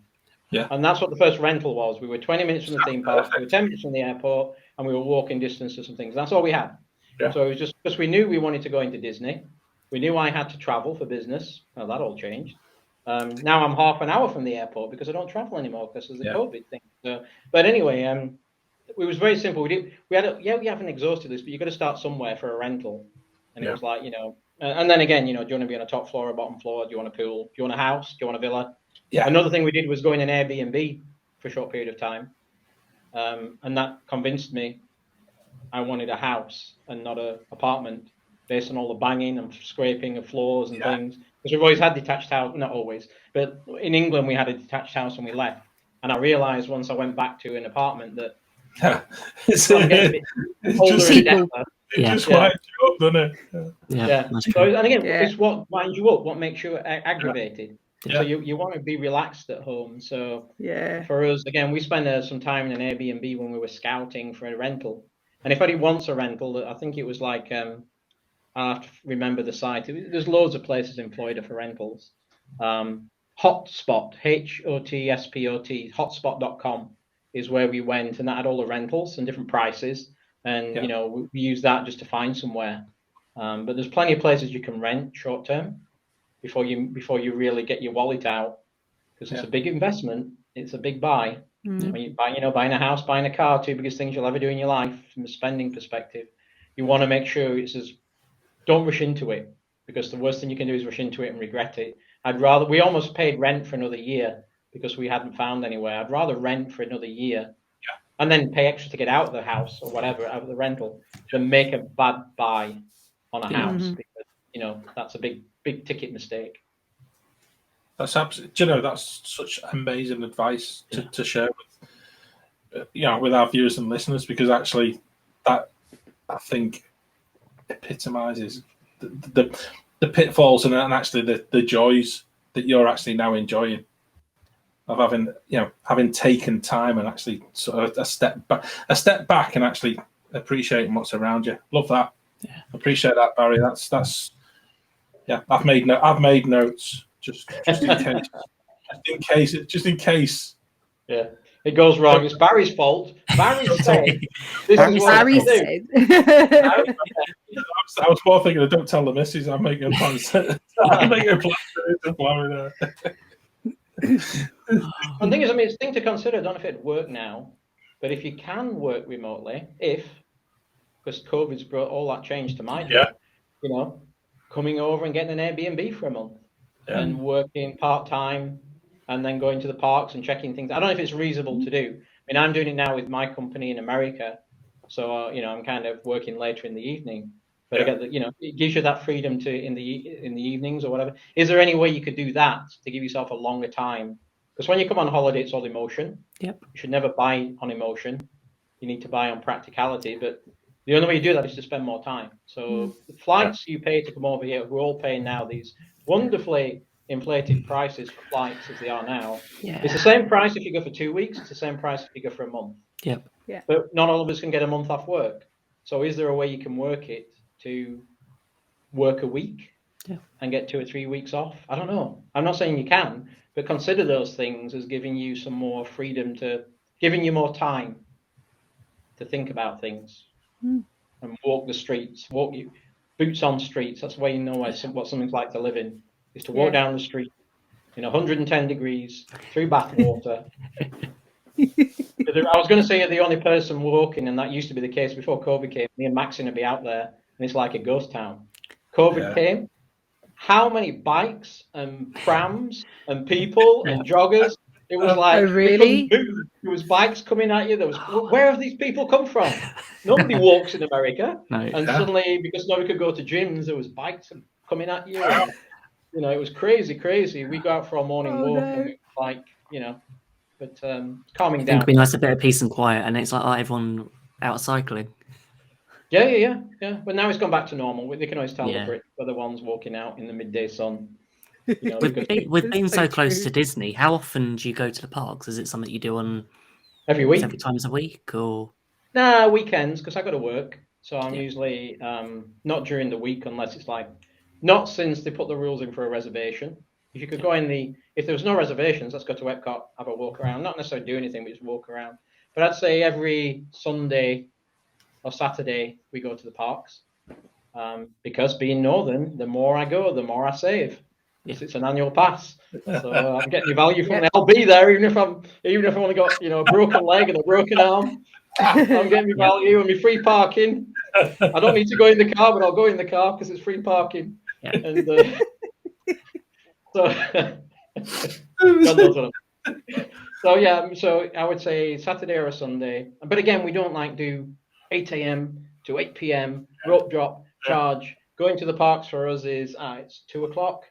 Yeah. And that's what the first rental was. We were 20 minutes from the theme park, we were 10 minutes from the airport, and we were walking distance to some things. That's all we had. Yeah. So it was just because we knew we wanted to go into Disney. We knew I had to travel for business. Well, that all changed. Now I'm half an hour from the airport because I don't travel anymore because of the COVID thing. So, but anyway, it was very simple. We haven't exhausted this, but you've got to start somewhere for a rental. And it was like, and then again, do you want to be on a top floor or bottom floor? Do you want a pool? Do you want a house? Do you want a villa? Yeah. Another thing we did was go in an Airbnb for a short period of time. And that convinced me I wanted a house and not an apartment, based on all the banging and scraping of floors and things. Because we've always had detached house, not always, but in England we had a detached house when we left. And I realized once I went back to an apartment that it's a bit older and deafer. It just winds you up, doesn't it? Yeah. So, and again, it's what winds you up, what makes you aggravated. Yeah. So you want to be relaxed at home. So for us, again, we spent some time in an Airbnb when we were scouting for a rental. And if anybody wants a rental, I think it was like, I have to remember the site. There's loads of places in Florida for rentals. Hotspot, HOTSPOT, hotspot.com is where we went, and that had all the rentals and different prices. And, we use that just to find somewhere. But there's plenty of places you can rent short term before you really get your wallet out, because it's a big investment. It's a big buy. When you buy, buying a house, buying a car, 2 biggest things you'll ever do in your life from a spending perspective. You want to make sure don't rush into it, because the worst thing you can do is rush into it and regret it. We almost paid rent for another year because we hadn't found anywhere. I'd rather rent for another year and then pay extra to get out of the house or whatever, out of the rental, than make a bad buy on a house, because, that's a big ticket mistake. That's absolutely. That's such amazing advice to share with with our viewers and listeners, because actually that, I think, epitomizes the pitfalls and actually the joys that you're actually now enjoying of having taken time and actually sort of a step back and actually appreciating what's around you. Love that. Yeah. Appreciate that, Barry. That's I've made notes just in case. Yeah. It goes wrong. It's Barry's fault. Barry said, "This is what Barry said." I was more thinking, don't tell the missus I'm making plans. I'm making plans to Florida. One thing is, it's a thing to consider. I don't know if it'd work now, but if you can work remotely, because COVID's brought all that change to my job, coming over and getting an Airbnb for a month and working part-time and then going to the parks and checking things. I don't know if it's reasonable to do. I'm doing it now with my company in America. So, I'm kind of working later in the evening, but I get it gives you that freedom to in the evenings or whatever. Is there any way you could do that to give yourself a longer time? Because when you come on holiday, it's all emotion. Yep. You should never buy on emotion. You need to buy on practicality. But the only way you do that is to spend more time. So the flights you pay to come over here, we're all paying now these wonderfully inflated prices for flights as they are now. Yeah. It's the same price if you go for 2 weeks. It's the same price if you go for a month. Yep. Yeah. But not all of us can get a month off work. So is there a way you can work it to work a week and get 2 or 3 weeks off? I don't know. I'm not saying you can, but consider those things as giving you some more freedom, giving you more time to think about things and walk the streets, boots on streets. That's the way you know what something's like to live in, is to walk down the street in 110 degrees through bath water. I was going to say you're the only person walking, and that used to be the case before COVID came. Me and Maxine would be out there, and it's like a ghost town. COVID came. How many bikes and prams and people and joggers? It was like, really? There was bikes coming at you. Where have these people come from? Nobody walks in America. No, and suddenly, because nobody could go to gyms, there was bikes coming at you. And, it was crazy. We go out for our morning walk, and it was like, but calming down. I think it'd be nice, a bit of peace and quiet, and it's like everyone out cycling. Yeah. But now it's gone back to normal. They can always tell the other ones walking out in the midday sun. With being so close to Disney, how often do you go to the parks? Is it something you do on every week, several times a week, or? Nah, weekends, because I got to work. So I'm usually not during the week, unless it's not since they put the rules in for a reservation. If you could go if there was no reservations, let's go to Epcot, have a walk around. Not necessarily do anything, but just walk around. But I'd say every Sunday or Saturday we go to the parks, because being northern, the more I go, the more I save. Yes, it's an annual pass, so I'm getting the value from it. I'll be there even if I've only got a broken leg and a broken arm. I'm getting the value and my free parking. I don't need to go in the car, but I'll go in the car because it's free parking. Yeah. And God knows what so I would say Saturday or a Sunday. But again, we don't do 8 a.m. to 8 p.m. rope drop charge. Going to the parks for us is it's 2 o'clock.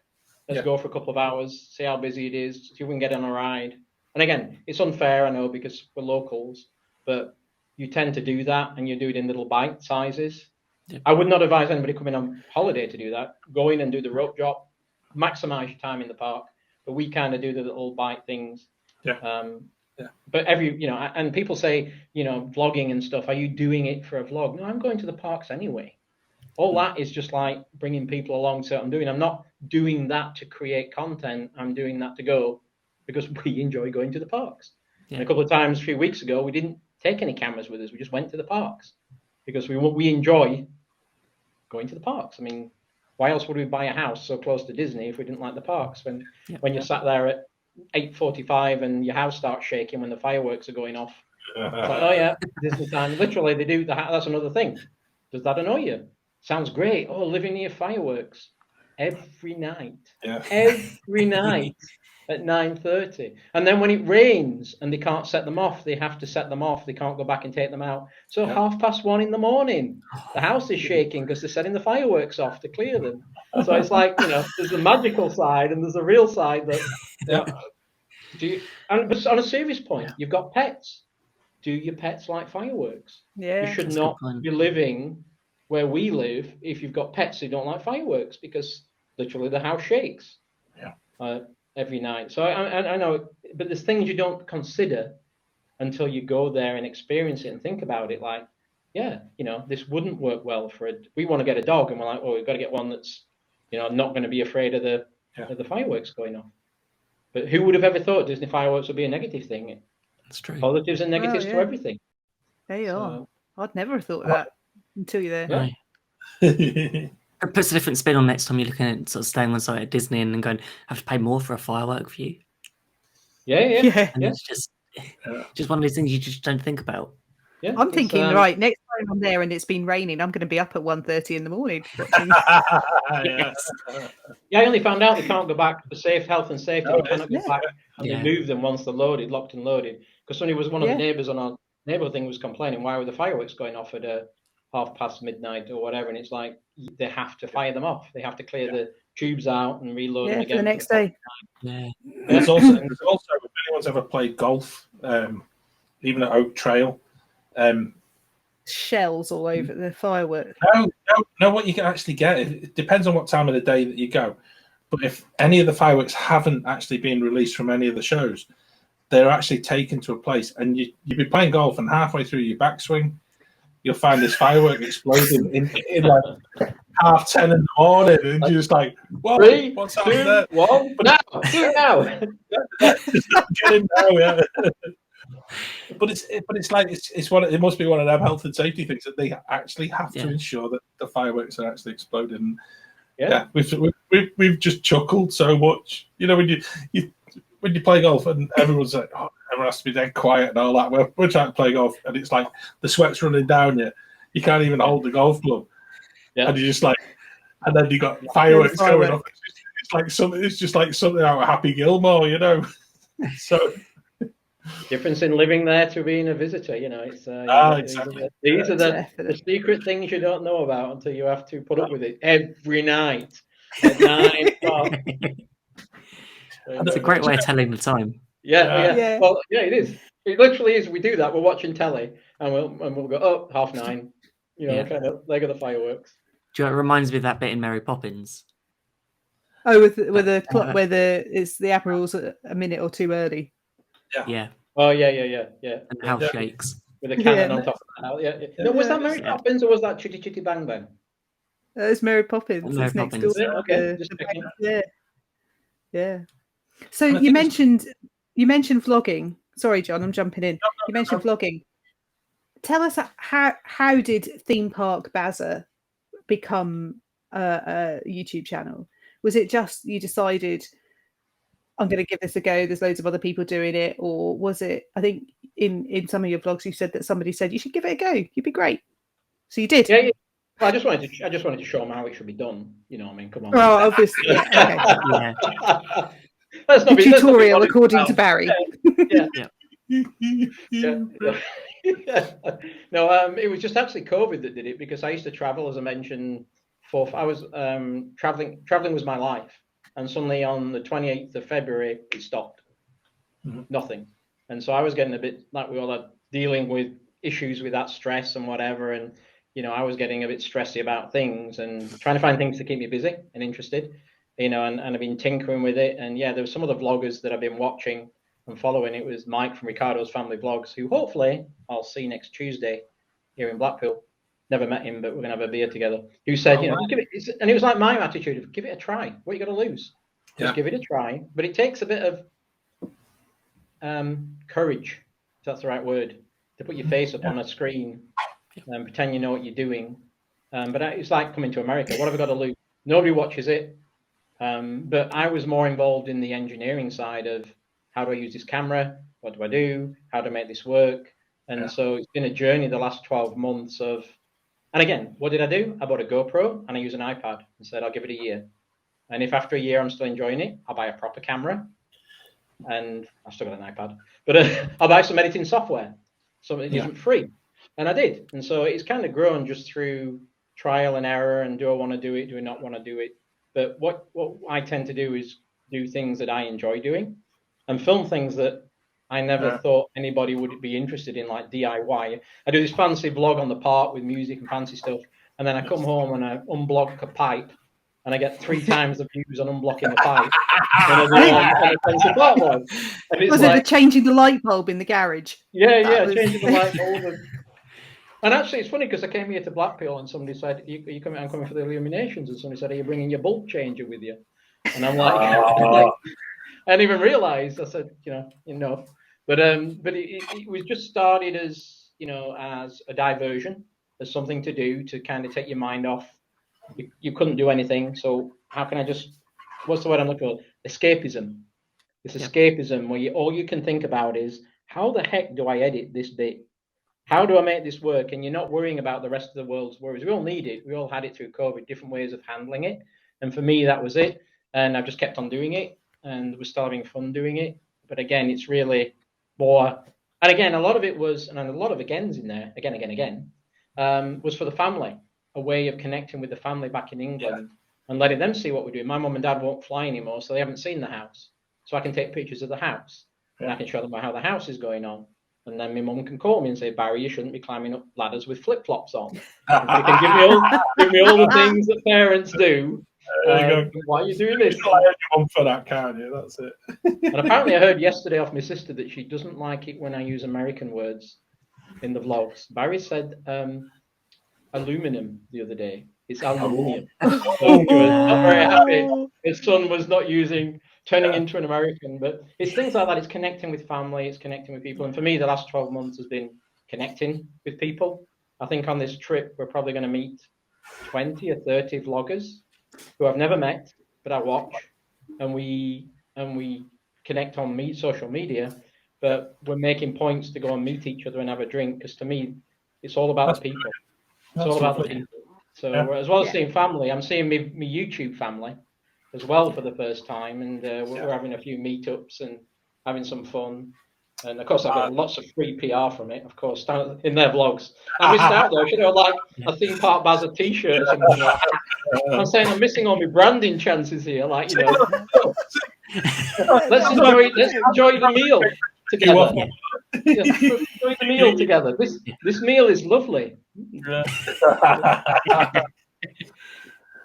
Let's go for a couple of hours, see how busy it is, see if we can get on a ride. And again, it's unfair, I know, because we're locals, but you tend to do that, and you do it in little bite sizes. Yeah. I would not advise anybody coming on holiday to do that. Go in and do the rope drop, maximize your time in the park. But we kind of do the little bite things. Yeah. But and people say, vlogging and stuff, are you doing it for a vlog? No, I'm going to the parks anyway. All that is just like bringing people along to what I'm doing. I'm not doing that to create content. I'm doing that to go because we enjoy going to the parks. Yeah. And a couple of times, a few weeks ago, we didn't take any cameras with us. We just went to the parks because we enjoy going to the parks. I mean, why else would we buy a house so close to Disney if we didn't like the parks? When you're sat there at 8:45 and your house starts shaking when the fireworks are going off. It's like, oh yeah, Disney time. Literally, they do that's another thing. Does that annoy you? Sounds great. Oh, living near fireworks every night. Yeah. Every night at 9:30. And then when it rains and they can't set them off, they have to set them off. They can't go back and take them out. So 1:30 in the morning, the house is shaking because they're setting the fireworks off to clear them. So it's like, there's the magical side and there's the real side that, but on a serious point, you've got pets. Do your pets like fireworks? Yeah. You should not be living where we live if you've got pets who don't like fireworks, because literally the house shakes every night. So I know, but there's things you don't consider until you go there and experience it and think about it. Like, this wouldn't work well for we want to get a dog, and we're like, we've got to get one that's, not going to be afraid of the fireworks going off. But who would have ever thought Disney fireworks would be a negative thing? That's true. Positives and negatives to everything. There you are. I'd never have thought that until you're there. Yeah. It puts a different spin on next time you're looking at sort of staying on site at Disney and then going, have to pay more for a firework view. Yeah. And it's just one of those things you just don't think about. Yeah, I'm thinking, right, next time I'm there and it's been raining, I'm going to be up at 1:30 in the morning. I only found out they can't go back for health and safety. They cannot go back and they move them once they're locked and loaded. Because one of the neighbours on our neighbourhood thing was complaining, why were the fireworks going off at midnight or whatever? And it's like, they have to fire them off. They have to clear the tubes out and reload them again for the next day. There's also, if anyone's ever played golf, even at Oak Trail, shells all over the fireworks. No, what you can actually get, it depends on what time of the day that you go. But if any of the fireworks haven't actually been released from any of the shows, they're actually taken to a place, and you'd be playing golf, and halfway through your backswing, you'll find this firework exploding in like 10:30 in the morning, and you're just like, "Whoa, what's happening there?" 1, now, do it now. Just get in now, But it's like it's one. It must be one of them health and safety things that they actually have to ensure that the fireworks are actually exploding. We've just chuckled so much, when you play golf and everyone's like, everyone has to be dead quiet and all that. We're trying to play golf and it's like the sweat's running down you. You can't even hold the golf club, and you're just like, and then you got fireworks going off. It's just like something out of Happy Gilmore, So. Difference in living there to being a visitor, it's exactly. These are the secret things you don't know about until you have to put up with it every night at 9 o'clock. It's a great way of telling the time. Yeah. Well, it is. It literally is. We do that. We're watching telly, and we'll go 9:30. Kind of leg of the fireworks. Do you know, it reminds me of that bit in Mary Poppins. Oh, with the clock where the admiral's a minute or two early. Yeah. Oh, yeah. And the house shakes. With a cannon on top of the house. No, was that Mary Poppins or was that Chitty Chitty Bang Bang? It's Mary Poppins. Mary it's next Poppins. door. Okay. Yeah. So you mentioned vlogging. Sorry, John, I'm jumping in. You mentioned vlogging. Tell us how did ThemeParkBazza become a YouTube channel? Was it just you decided, I'm going to give this a go, there's loads of other people doing it, or was it, I think in some of your vlogs you said that somebody said you should give it a go, you'd be great, so you did? Yeah. Well, I just wanted to show them how it should be done, come on. Well, obviously. Okay. Let's not tutorial according to Barry. No, it was just actually COVID that did it, because I used to travel, as I mentioned, I was traveling was my life. And suddenly on the 28th of February, it stopped. Nothing. And so I was getting a bit, like we all are, dealing with issues with that stress and whatever. And, I was getting a bit stressy about things and trying to find things to keep me busy and interested, and I've been tinkering with it. And there were some of the vloggers that I've been watching and following. It was Mike from Ricardo's Family Vlogs, who hopefully I'll see next Tuesday here in Blackpool. Never met him, but we're going to have a beer together. Who said, give it, and it was like my attitude of, give it a try. What are you going to lose? Just give it a try. But it takes a bit of courage, if that's the right word, to put your face up on a screen and pretend you know what you're doing. But it's like coming to America. What have I got to lose? Nobody watches it. But I was more involved in the engineering side of, how do I use this camera? What do I do? How do I make this work? And so it's been a journey the last 12 months of, and again, what did I do? I bought a GoPro and I use an iPad and said, I'll give it a year. And if after a year I'm still enjoying it, I'll buy a proper camera and I still got an iPad, but I'll buy some editing software, something that isn't free, and I did. And so it's kind of grown just through trial and error, and do I want to do it, do I not want to do it? But what I tend to do is do things that I enjoy doing, and film things that I never thought anybody would be interested in, like DIY. I do this fancy vlog on the park with music and fancy stuff, and then I come home and I unblock a pipe, and I get 3 times the views on unblocking the pipe than I do on a fancy park vlog. Was it the changing the light bulb in the garage? Yeah, changing the light bulb. And actually, it's funny because I came here to Blackpool and somebody said, "You coming? I'm coming for the illuminations." And somebody said, "Are you bringing your bulb changer with you?" And I'm like, I didn't even realise. I said, no. But it was just started as, as a diversion, as something to do to kind of take your mind off. You couldn't do anything, so how can I just? What's the word I'm looking for? Escapism. It's escapism where all you can think about is, how the heck do I edit this bit? How do I make this work? And you're not worrying about the rest of the world's worries. We all need it. We all had it through COVID, different ways of handling it. And for me, that was it. And I've just kept on doing it, and we're still having fun doing it. But again, it's really more. And again, a lot of it was, and a lot of agains in there, again, was for the family, a way of connecting with the family back in England and letting them see what we're doing. My mum and dad won't fly anymore, so they haven't seen the house. So I can take pictures of the house, and I can show them how the house is going on. And then my mum can call me and say, "Barry, you shouldn't be climbing up ladders with flip-flops on." And they can give me all the things that parents do. Why are you doing this? You can mum for that, can't you? That's it. And apparently I heard yesterday off my sister that she doesn't like it when I use American words in the vlogs. Barry said aluminum the other day. It's aluminium. So he was not very happy. His son was not turning into an American, but it's things like that. It's connecting with family, it's connecting with people. And for me, the last 12 months has been connecting with people. I think on this trip, we're probably going to meet 20 or 30 vloggers who I've never met, but I watch, and we connect on social media, but we're making points to go and meet each other and have a drink, because to me, it's all about the people. It's all about the people. So as well as seeing family, I'm seeing my YouTube family as well for the first time, and we're having a few meetups and having some fun. And of course, I've got lots of free PR from it, of course, in their vlogs. I missed out though. I should have like a ThemeParkBazza t-shirt or something like that. I'm saying I'm missing all my branding chances here. Like, let's enjoy the meal together. Enjoy the meal together. This meal is lovely.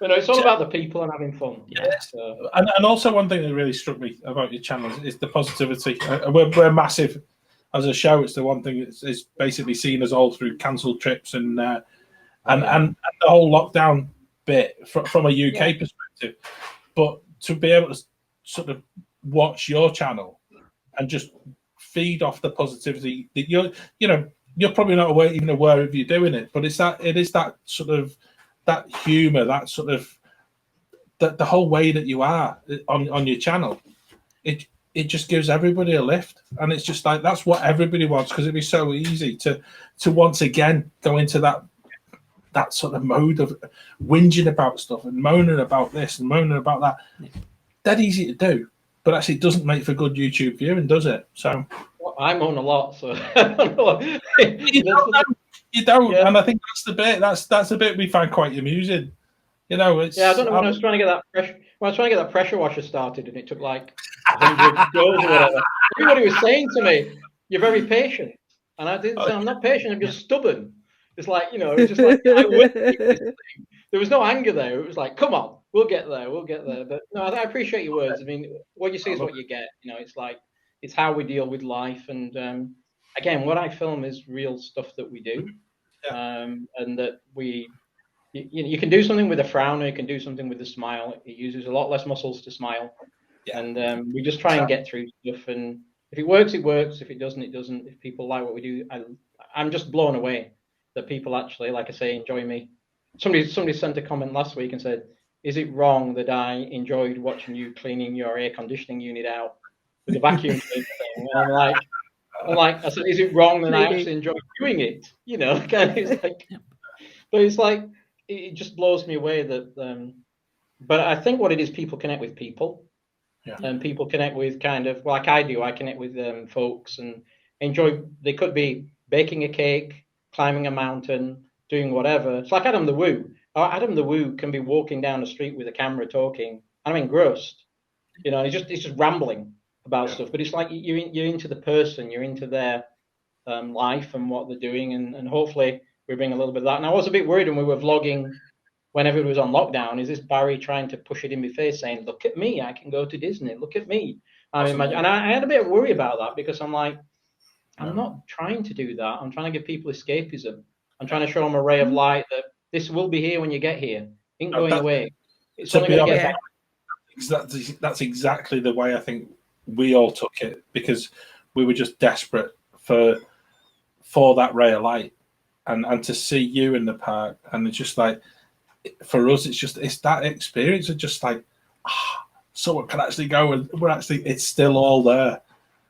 But no, it's all about the people and having fun. Yes. And also one thing that really struck me about your channel is the positivity. We're massive as a show. It's the one thing that's basically seen us all through cancelled trips and the whole lockdown bit from a UK perspective. But to be able to sort of watch your channel and just feed off the positivity that you're probably not even aware of you doing it, but it is that sort of that humour, that sort of the whole way that you are on your channel, it just gives everybody a lift, and it's just like that's what everybody wants, because it'd be so easy to once again go into that sort of mode of whinging about stuff and moaning about this and moaning about that. That easy to do, but actually it doesn't make for good YouTube viewing, does it? So I moan a lot, so I don't know. You don't, and I think that's the bit. That's the bit we find quite amusing. It's I don't know when I was trying to get that pressure washer started, and it took like 100 goes or whatever. Everybody was saying to me, "You're very patient," and I didn't say I'm not patient. I'm just stubborn. It's like it was just like I would do this thing. There was no anger there. It was like, "Come on, we'll get there. But no, I appreciate your words. I mean, what you see is what you get. It's like it's how we deal with life, and again, what I film is real stuff that we do, and that you can do something with a frown, or you can do something with a smile. It uses a lot less muscles to smile, and we just try and get through stuff. And if it works, it works. If it doesn't, it doesn't. If people like what we do, I'm just blown away that people actually, like I say, enjoy me. Somebody sent a comment last week and said, "Is it wrong that I enjoyed watching you cleaning your air conditioning unit out with a vacuum cleaner thing?" And I'm like, I said, "Is it wrong that I actually enjoy doing it?" It's like, but it's like it just blows me away that. But I think what it is, people connect with people, And people connect with kind of, like I do, I connect with folks and enjoy. They could be baking a cake, climbing a mountain, doing whatever. It's like Adam the Woo. Adam the Woo can be walking down the street with a camera talking. I'm engrossed. You know, he's just rambling about stuff. But it's like you're into the person, you're into their life and what they're doing, and hopefully we bring a little bit of that. And I was a bit worried when we were vlogging when everybody was on lockdown. Is this Barry trying to push it in my face, saying, "Look at me, I can go to Disney. Look at me." And I had a bit of worry about that because I'm like, I'm not trying to do that. I'm trying to give people escapism. I'm trying to show them a ray of light that this will be here when you get here. It ain't going away. It's only going to get better. That's exactly the way I think we all took it, because we were just desperate for that ray of light, and to see you in the park, and it's just like, for us, it's that experience of just like, someone can actually go, and it's still all there.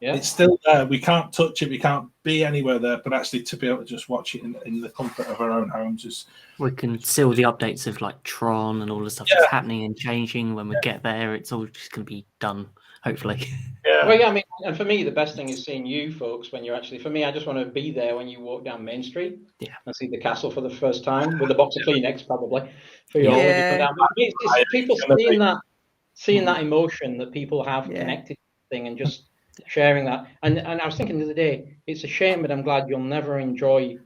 Yeah. It's still there. We can't touch it. We can't be anywhere there. But actually, to be able to just watch it in the comfort of our own homes we can see all the updates of like Tron and all the stuff that's happening and changing. When we get there, it's all just going to be done, hopefully. Yeah. Well, I mean, and for me, the best thing is seeing you folks when you're actually. For me, I just want to be there when you walk down Main Street. Yeah. And see the castle for the first time with a box of Kleenex, probably for you all when you come down. But it's people seeing that emotion that people have connected to the thing and just sharing that. And I was thinking the other day, it's a shame, but I'm glad you'll never enjoy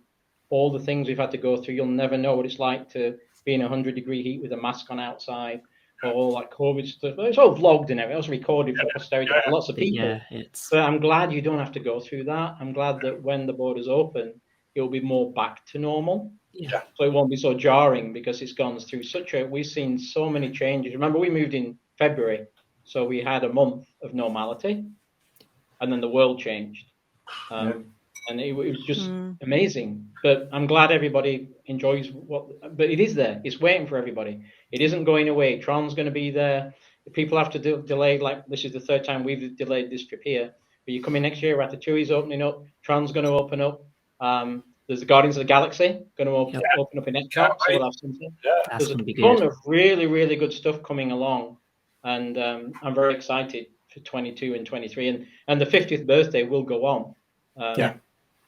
all the things we've had to go through. You'll never know what it's like to be in 100-degree heat with a mask on outside, or all that COVID stuff. It's all vlogged and everything. It was recorded for posterity for lots of people. Yeah, but I'm glad you don't have to go through that. I'm glad that when the borders open, it'll be more back to normal. Yeah. So it won't be so jarring because it's gone through we've seen so many changes. Remember, we moved in February, so we had a month of normality. And then the world changed, and it was just amazing. But I'm glad everybody enjoys but it is there. It's waiting for everybody. It isn't going away. Tron's going to be there. People have to delay. Like, this is the third time we've delayed this trip here. But you come in next year, Ratatouille's opening up. Tron's going to open up. There's the Guardians of the Galaxy going to open up in Epcot. So we'll have something. There's a ton of really, really good stuff coming along, and I'm very excited for 22 and 23, and the 50th birthday will go on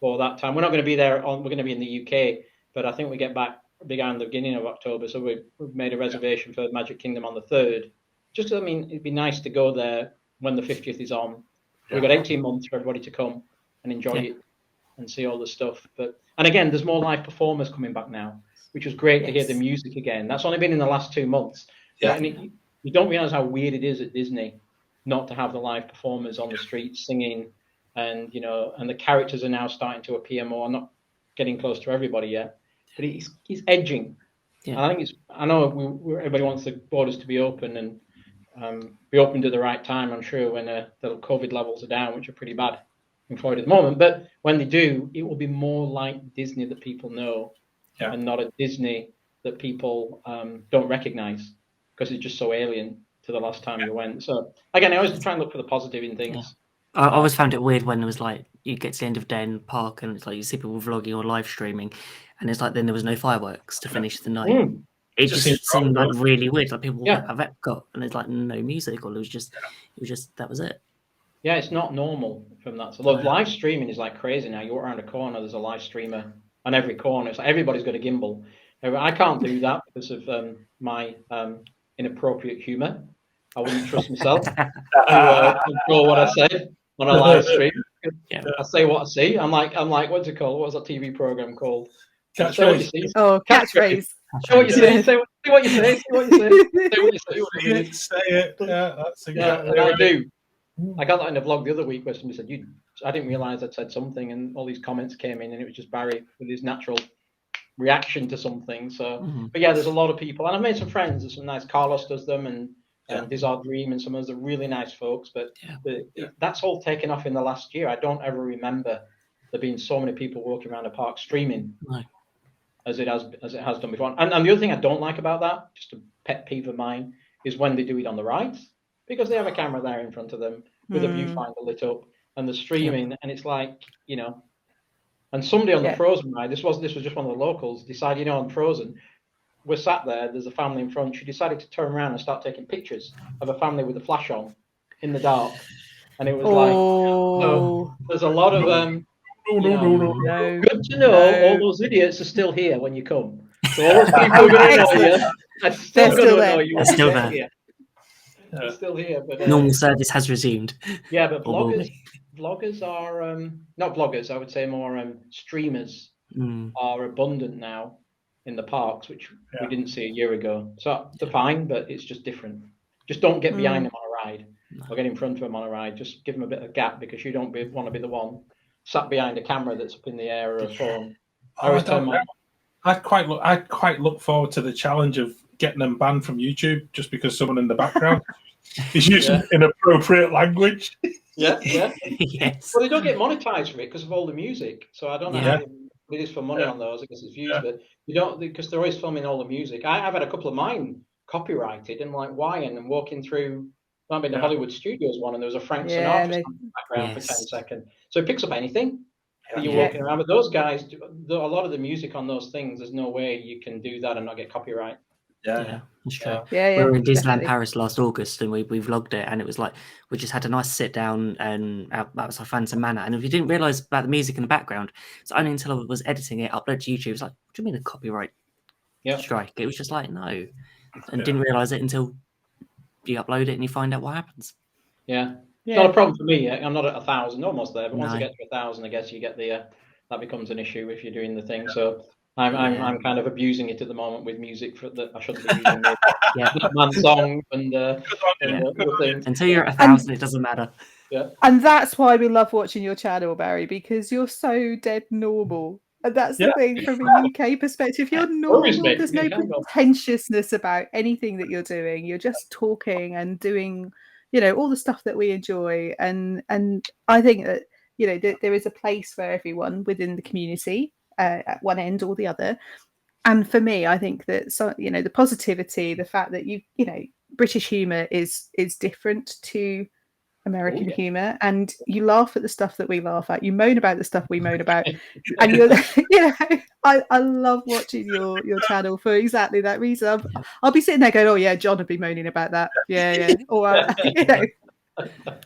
for that time. We're not going to be there we're going to be in the UK, but I think we get back big on the beginning of October, so we've made a reservation for Magic Kingdom on the 3rd. Just, I mean, it'd be nice to go there when the 50th is on. We've got 18 months for everybody to come and enjoy it and see all the stuff. And again, there's more live performers coming back now, which was great to hear the music again. That's only been in the last 2 months. And you don't realize how weird it is at Disney not to have the live performers on the streets singing, and and the characters are now starting to appear more. I'm not getting close to everybody yet, but he's edging. And I think I know everybody wants the borders to be open and be open at the right time, I'm sure, when the COVID levels are down, which are pretty bad in Florida at the moment. But when they do, it will be more like Disney that people know, and not a Disney that people don't recognize, because it's just so alien to the last time you went. So again, I always try and look for the positive in things. I always found it weird when it was like you get to the end of the day in the park and it's like you see people vlogging or live streaming, and it's like then there was no fireworks to finish the night. It just seemed like really weird. Like people have Epcot and it's like no music, or it was just that was it. Yeah, it's not normal from that. So live streaming is like crazy now. You walk around a corner, there's a live streamer on every corner. It's like everybody's got a gimbal. I can't do that because of my inappropriate humour. I wouldn't trust myself to control what I say on a live stream. I say what I see. I'm like, what's it called? What's that TV program called? Catchphrase. Oh, catchphrase. Say what you say. Say what you say. Say what you say. Say what you say. Say it. Yeah, that's exactly. I do. I got that in a vlog the other week where somebody said, I didn't realise I'd said something, and all these comments came in, and it was just Barry with his natural reaction to something. So, but yeah, there's a lot of people, and I've made some friends. There's some nice. Carlos does them, and Desire Dream, and some of those are really nice folks. But that's all taken off in the last year. I don't ever remember there being so many people walking around the park streaming as it has done before. And the other thing I don't like about that, just a pet peeve of mine, is when they do it on the rides, because they have a camera there in front of them with a viewfinder lit up, and the streaming, and it's like, and somebody on the Frozen ride, this was just one of the locals, decided, on Frozen, we're sat there, there's a family in front, she decided to turn around and start taking pictures of a family with a flash on in the dark, and it was like, so there's a lot of no, good to know all those idiots are still here when you come. So all those people who are going to annoy you are still going to annoy you. They're still there. Here. They're still here, but normal service has resumed. Yeah, but vloggers are not vloggers. I would say more streamers are abundant now in the parks, which we didn't see a year ago. So they're fine, but it's just different. Just don't get behind them on a ride or get in front of them on a ride. Just give them a bit of gap, because you don't want to be the one sat behind a camera that's up in the air or a phone. I quite look forward to the challenge of getting them banned from YouTube just because someone in the background is using inappropriate language. Yes. Well, they don't get monetized for it because of all the music. So I don't know how it is for money on those. I guess it's views, but you don't, because they're always filming all the music. I've had a couple of mine copyrighted, and like, why? And I'm walking through. I've been to Hollywood Studios one, and there was a Frank Sinatra song in the background for 10 seconds. So it picks up anything that you're walking around. But those guys, a lot of the music on those things, there's no way you can do that and not get copyright. Yeah, that's true. We were in Disneyland Paris last August, and we vlogged it, and it was like we just had a nice sit down and outside Phantom Manor. And if you didn't realise about the music in the background, it's only until I was editing it, upload to YouTube. It's like, what do you mean a copyright strike? It was just like, no, and didn't realise it until you upload it and you find out what happens. It's not a problem for me. I'm not at 1,000, almost there, but once I get to 1,000, I guess you get the that becomes an issue if you're doing the thing. So I'm kind of abusing it at the moment with music that I shouldn't be using. Man song and things. Until you're at 1,000, it doesn't matter. And that's why we love watching your channel, Barry, because you're so dead normal. And that's the thing from a UK perspective. You're normal. There's no pretentiousness about anything that you're doing. You're just talking and doing, all the stuff that we enjoy. And I think that, there is a place for everyone within the community at one end or the other. And for me, I think that, the positivity, the fact that British humour is different to American humour, and you laugh at the stuff that we laugh at, you moan about the stuff we moan about, and I love watching your channel for exactly that reason. I'll be sitting there going, oh yeah, John would be moaning about that, or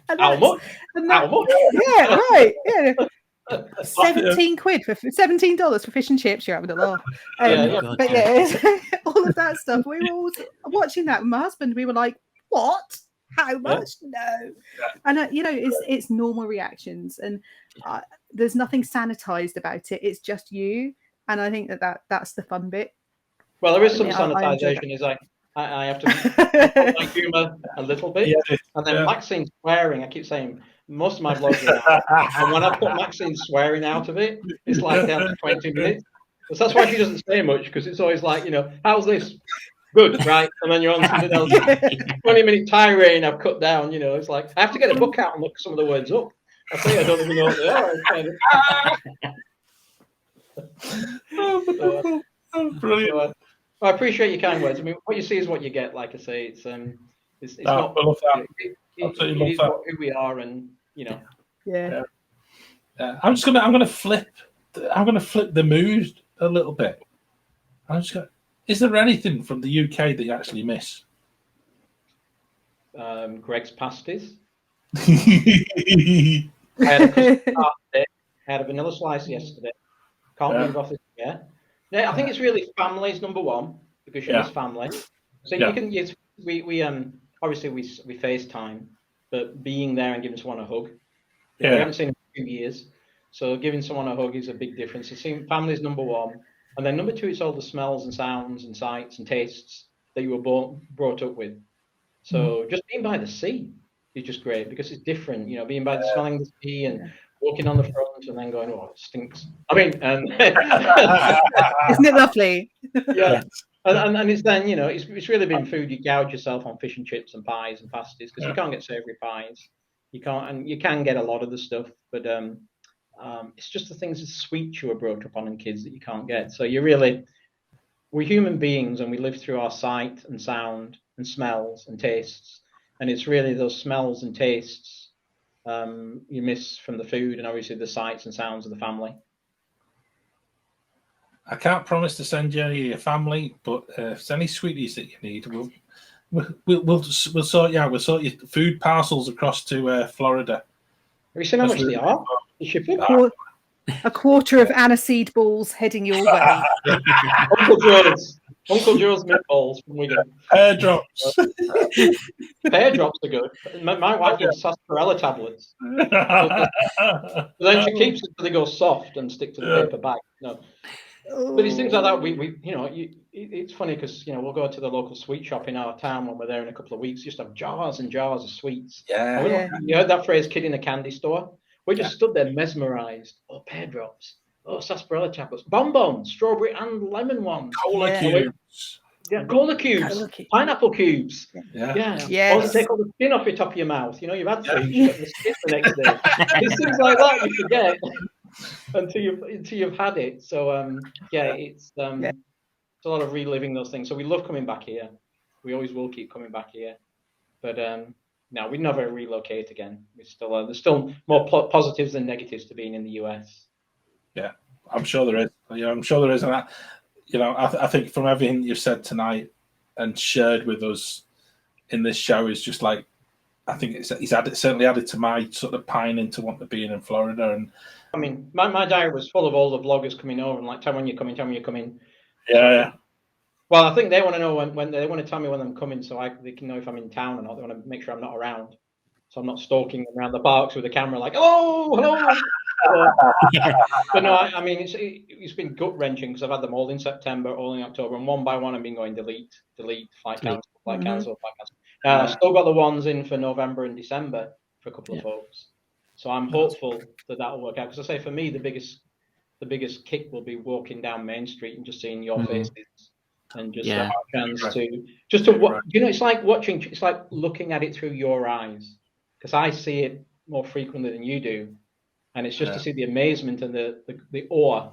how much? Yeah, right, 17 quid for $17 for fish and chips. You're having a laugh. But all of that stuff, we were all watching that with my husband. We were like, what? How much? No. And it's normal reactions, and there's nothing sanitized about it. It's just you, and I think that's the fun bit. Well, there is some sanitization. Is like I have to my humor a little bit, and then Maxine swearing. I keep saying most of my vlogs are out, and when I put Maxine swearing out of it, it's like down to 20 minutes. So that's why she doesn't say much, because it's always like, how's this? Good, right? And then you're on something else. 20-minute tirade I've cut down, it's like I have to get a book out and look some of the words up. I tell you, I don't even know what they are. Brilliant. I appreciate your kind words. I mean, what you see is what you get. Like I say, it's not. I love that. It is who we are, and I'm gonna flip the mood a little bit. Is there anything from the UK that you actually miss? Greg's pasties. I had a vanilla slice yesterday. Can't move off this yet. I think it's really family's number one, because you miss family. So you can we obviously we FaceTime, but being there and giving someone a hug. We haven't seen in 2 years, so giving someone a hug is a big difference. So family's number one. And then number two, it's all the smells and sounds and sights and tastes that you were brought up with. So just being by the sea is just great, because it's different, being by the smelling the sea and walking on the front and then going, oh, it stinks. I mean, isn't it lovely? And it's then, it's really been food. You gouge yourself on fish and chips and pies and pasties, because you can't get savoury pies. You can't, and you can get a lot of the stuff, but it's just the things, the sweets you were brought up on and kids that you can't get. So we're human beings, and we live through our sight and sound and smells and tastes. And it's really those smells and tastes you miss from the food, and obviously the sights and sounds of the family. I can't promise to send you any of your family, but if there's any sweeties that you need, We'll sort you out. We'll sort your food parcels across to Florida. Have you seen how much they are? The shipping? A quarter of aniseed balls heading your way. Uncle Joe's meatballs from Wigan. Pear Drops. Pear Drops are good. My wife loves sarsaparilla tablets. But then she keeps it so they go soft and stick to the paper bag. No. But it's things like that. We you know, it's funny because, you know, we'll go to the local sweet shop in our town when we're there in a couple of weeks. Just have jars and jars of sweets. Yeah. You heard that phrase, kid in a candy store? We just stood there mesmerized. Oh, Pear Drops. Oh, sarsaparilla tablets. Bonbons, strawberry and lemon ones. Cola cubes. Yeah, cola cubes. Pineapple cubes. Yeah. Yes. Or take all the skin off your top of your mouth. You know, you've had three, you've got the skin the next day. It's things like that you forget until you've had it. So it's a lot of reliving those things. So we love coming back here. We always will keep coming back here. But no, we'd never relocate again. We still there's still more positives than negatives to being in the US. Yeah, I'm sure there is. Yeah, I'm sure there is. And that, you know, I think from everything you've said tonight and shared with us in this show is just like, I think it's certainly added to my sort of pining to want to be in Florida. And I mean, my diary was full of all the vloggers coming over and like, tell me when you're coming. Yeah. Well, I think they want to know when they want to tell me when I'm coming, so they can know if I'm in town or not. They want to make sure I'm not around, so I'm not stalking them around the parks with a camera like, hello. But no, I mean, it's been gut wrenching because I've had them all in September, all in October, and one by one I've been going delete, flight cancel, flight cancel. I've still got the ones in for November and December for a couple of folks, so I'm hopeful that'll work out. Because I say for me, the biggest kick will be walking down Main Street and just seeing your faces. And just a chance to you know, it's like watching, it's like looking at it through your eyes, because I see it more frequently than you do, and it's just to see the amazement and the awe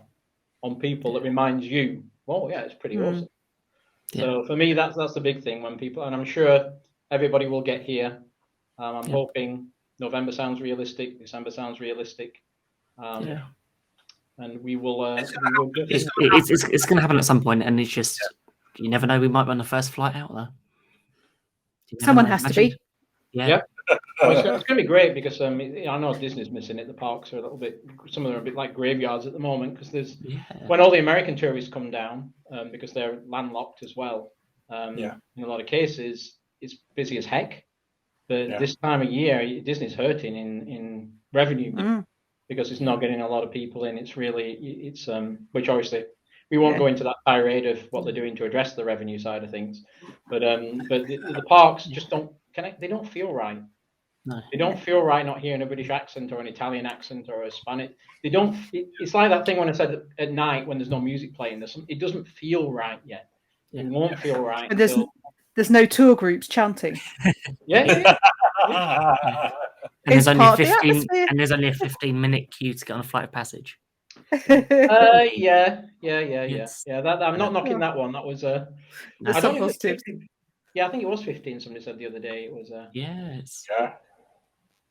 on people that reminds you, oh yeah, it's pretty awesome. So for me, that's the big thing when people, and I'm sure everybody will get here. I'm hoping November sounds realistic, December sounds realistic. And we will. It's going to happen at some point, and it's just you never know. We might be on the first flight out there. Someone has to be. Yeah. Well, it's going to be great because I know Disney's missing it. The parks are a little bit. Some of them are a bit like graveyards at the moment because there's when all the American tourists come down because they're landlocked as well. In a lot of cases, it's busy as heck. But this time of year, Disney's hurting in revenue. Because it's not getting a lot of people in. It's really, which obviously we won't go into that tirade of what they're doing to address the revenue side of things. But the parks just don't connect. They don't feel right. No. They don't feel right not hearing a British accent or an Italian accent or a Spanish. They don't. It's like that thing when I said at night when there's no music playing. It doesn't feel right yet. It won't feel right. And there's no tour groups chanting. And there's only a 15-minute queue to get on a flight of passage. Yeah. That I'm not knocking that one. That was I don't positive. I think it was 15. Somebody said the other day it was.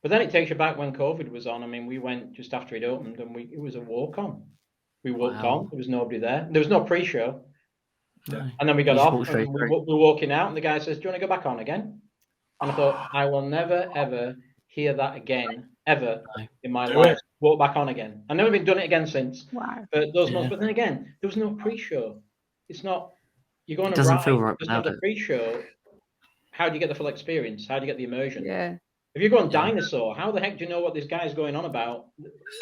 But then it takes you back when COVID was on. I mean, we went just after it opened, and it was a walk on. We walked on. There was nobody there. There was no pre-show. And then we got off. And we were walking out, and the guy says, "Do you want to go back on again?" And I thought, I will never ever hear that again, ever in my life. Walk back on again. I've never been done it again since. Wow. But those months. But then again, there was no pre-show. It's not. You're going to doesn't ride. feel right. There's not the pre-show. How do you get the full experience? How do you get the immersion? Yeah. If you go on Dinosaur, how the heck do you know what this guy's going on about?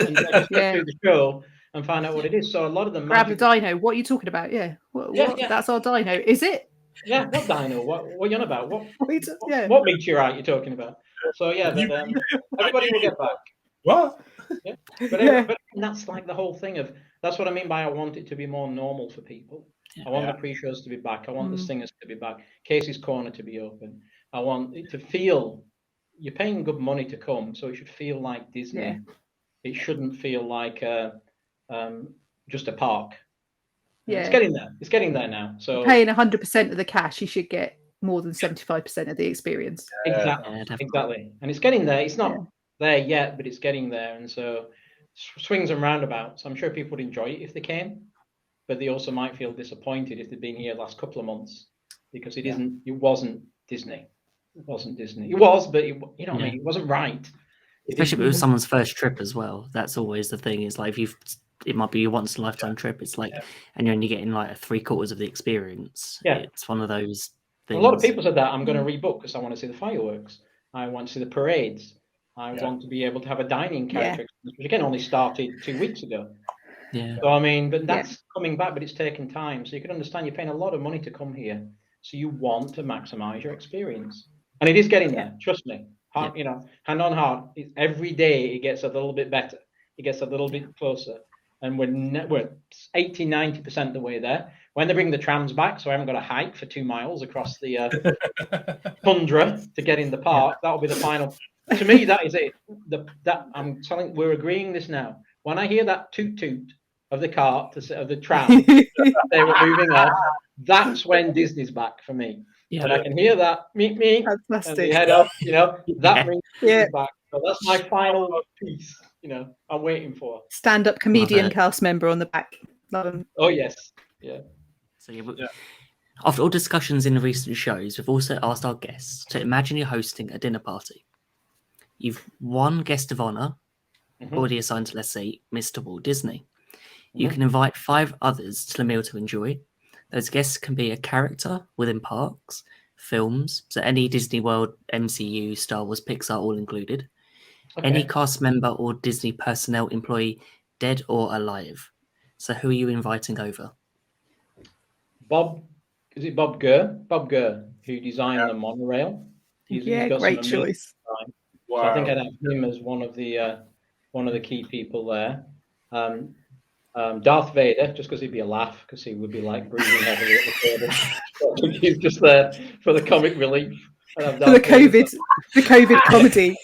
And just get through the show and find out what it is. So a lot of them grab the dino. What are you talking about? What? That's our dino. Is it? Yeah, what dino? What are you on about? What meteorite you're talking about? So everybody will get back. What? Yeah. But that's like the whole thing of that's what I mean by I want it to be more normal for people. I want the pre-shows to be back. I want the singers to be back. Casey's Corner to be open. I want it to feel you're paying good money to come, so it should feel like Disney. Yeah. It shouldn't feel like just a park. Yeah, it's getting there. It's getting there now. So you're paying 100% of the cash, you should get more than 75% of the experience. Exactly. And it's getting there. It's not there yet, but it's getting there. And so swings and roundabouts. I'm sure people would enjoy it if they came, but they also might feel disappointed if they've been here the last couple of months because it wasn't Disney. It wasn't Disney. It was, but you know what I mean. It wasn't right. Especially if it was someone's first trip as well. That's always the thing. Is like it might be your once in a lifetime trip. It's like, and you're only getting like 3/4 of the experience. Yeah, it's one of those things. A lot of people said that I'm going to rebook because I want to see the fireworks. I want to see the parades. I want to be able to have a dining character, which again only started 2 weeks ago. Yeah. So I mean, but that's coming back, but it's taken time. So you can understand you're paying a lot of money to come here. So you want to maximize your experience, and it is getting there. Trust me. You know, hand on heart. Every day it gets a little bit better. It gets a little bit closer, and we're 80-90% the way there. When they bring the trams back, so I haven't got to hike for 2 miles across the tundra to get in the park. That'll be the final. To me, that is it. That I'm telling. We're agreeing this now. When I hear that toot toot of the cart of the tram, they were moving off. That's when Disney's back for me. Yeah. And I can hear that, meet me, fantastic. And the head off, you know, that brings Disney back. So that's my final piece, you know, I'm waiting for. Stand-up comedian cast member on the back. Oh, yes. Yeah. So after all discussions in the recent shows, we've also asked our guests to imagine you're hosting a dinner party. You've one guest of honor, already assigned to, let's say, Mr. Walt Disney. You can invite 5 others to the meal to enjoy. Those guests can be a character within parks, films, so any Disney World, MCU, Star Wars, Pixar, all included. Okay. Any cast member or Disney personnel employee, dead or alive. So who are you inviting over? Is it Bob Gurr? Bob Gurr, who designed the monorail. He's got great choice. Wow. So I think I'd have him as one of the key people there. Darth Vader, just because he'd be a laugh, because he would be like breathing heavily at the table. He's just there for the comic relief. For the COVID comedy.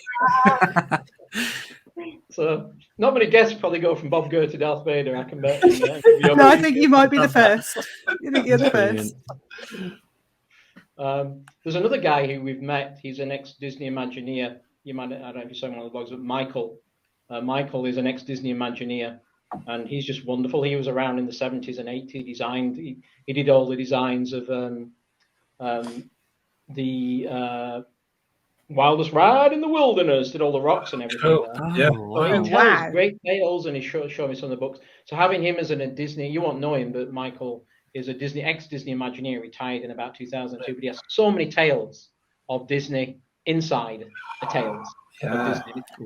So not many guests probably go from Bob Gurr to Darth Vader. I can bet. No, I think you might be the first. You think you're the first. There's another guy who we've met. He's an ex-Disney Imagineer. I don't know if you saw one of the blogs, but Michael. Michael is an ex-Disney Imagineer. And he's just wonderful. He was around in the 70s and 80s. He did all the designs of the Wildest Ride in the Wilderness, did all the rocks and everything. So he tells great tales, and he showed me some of the books. So having him as a Disney, you won't know him, but Michael is a ex-Disney Imagineer, retired in about 2002. But he has so many tales of Disney inside the tales. It's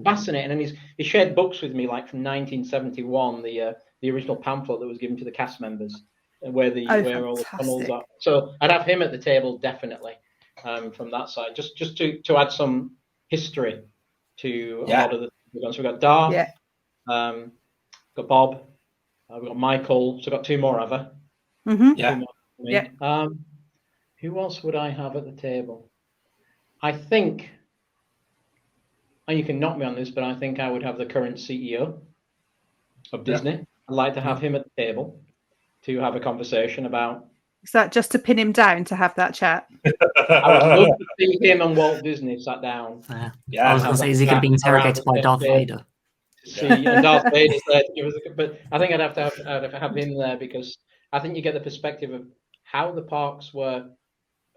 fascinating, and he shared books with me, like from 1971, the original pamphlet that was given to the cast members, where all the tunnels are. So I'd have him at the table definitely, from that side, just to add some history to a lot of the things. So we've got Darth, got Bob, we've got Michael, so we've got 2 more, have I? Who else would I have at the table? I think. And you can knock me on this, but I think I would have the current CEO of Disney. I'd like to have him at the table to have a conversation about. Is that just to pin him down to have that chat? I would love to see him and Walt Disney sat down. I was going to say, is he going to be interrogated by Darth Vader? Darth Vader's there to give us but I think I'd have to have him there, because I think you get the perspective of how the parks were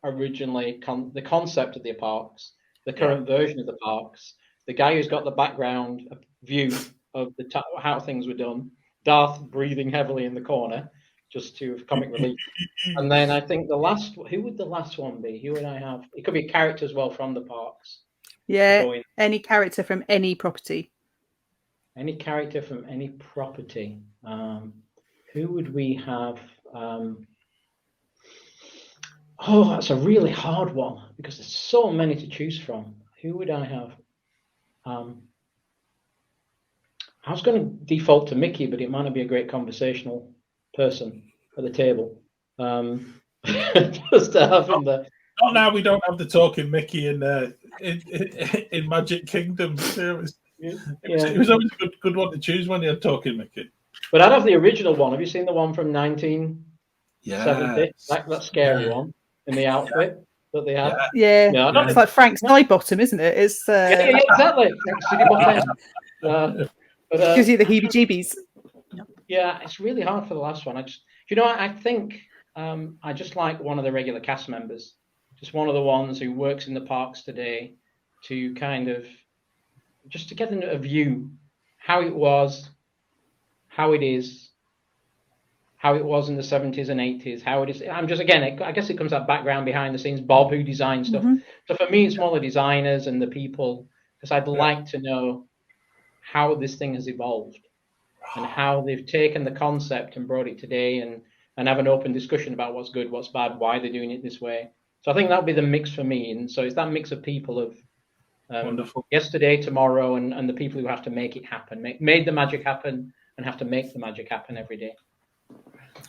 originally, the concept of the parks, the current version of the parks. The guy who's got the background view of how things were done, Darth breathing heavily in the corner, just to comic relief. And then I think who would the last one be? Who would I have? It could be a character as well from the parks. Yeah, any character from any property. Any character from any property. Who would we have? That's a really hard one, because there's so many to choose from. Who would I have? I was going to default to Mickey, but it might not be a great conversational person at the table. Just to have him there. Not now. We don't have the talking Mickey in Magic Kingdom. It was always a good one to choose when you had talking Mickey. But I'd have the original one. Have you seen the one from 1970? That scary one in the outfit that they had. It's like Frank's Bottom, isn't it? It's exactly. Gives you the heebie-jeebies. Yeah, it's really hard for the last one. I think I just like one of the regular cast members just one of the ones who works in the parks today, to kind of just to get a view how it was, how it is, how it was in the 70s and 80s, how it is. I'm just, again, I guess it comes that background behind the scenes, Bob, who designed stuff. So for me, it's more the designers and the people, because I'd like to know how this thing has evolved and how they've taken the concept and brought it today, and have an open discussion about what's good, what's bad, why they're doing it this way. So I think that would be the mix for me. And so it's that mix of people of wonderful. Yesterday, tomorrow, and the people who have to make it happen, made the magic happen, and have to make the magic happen every day.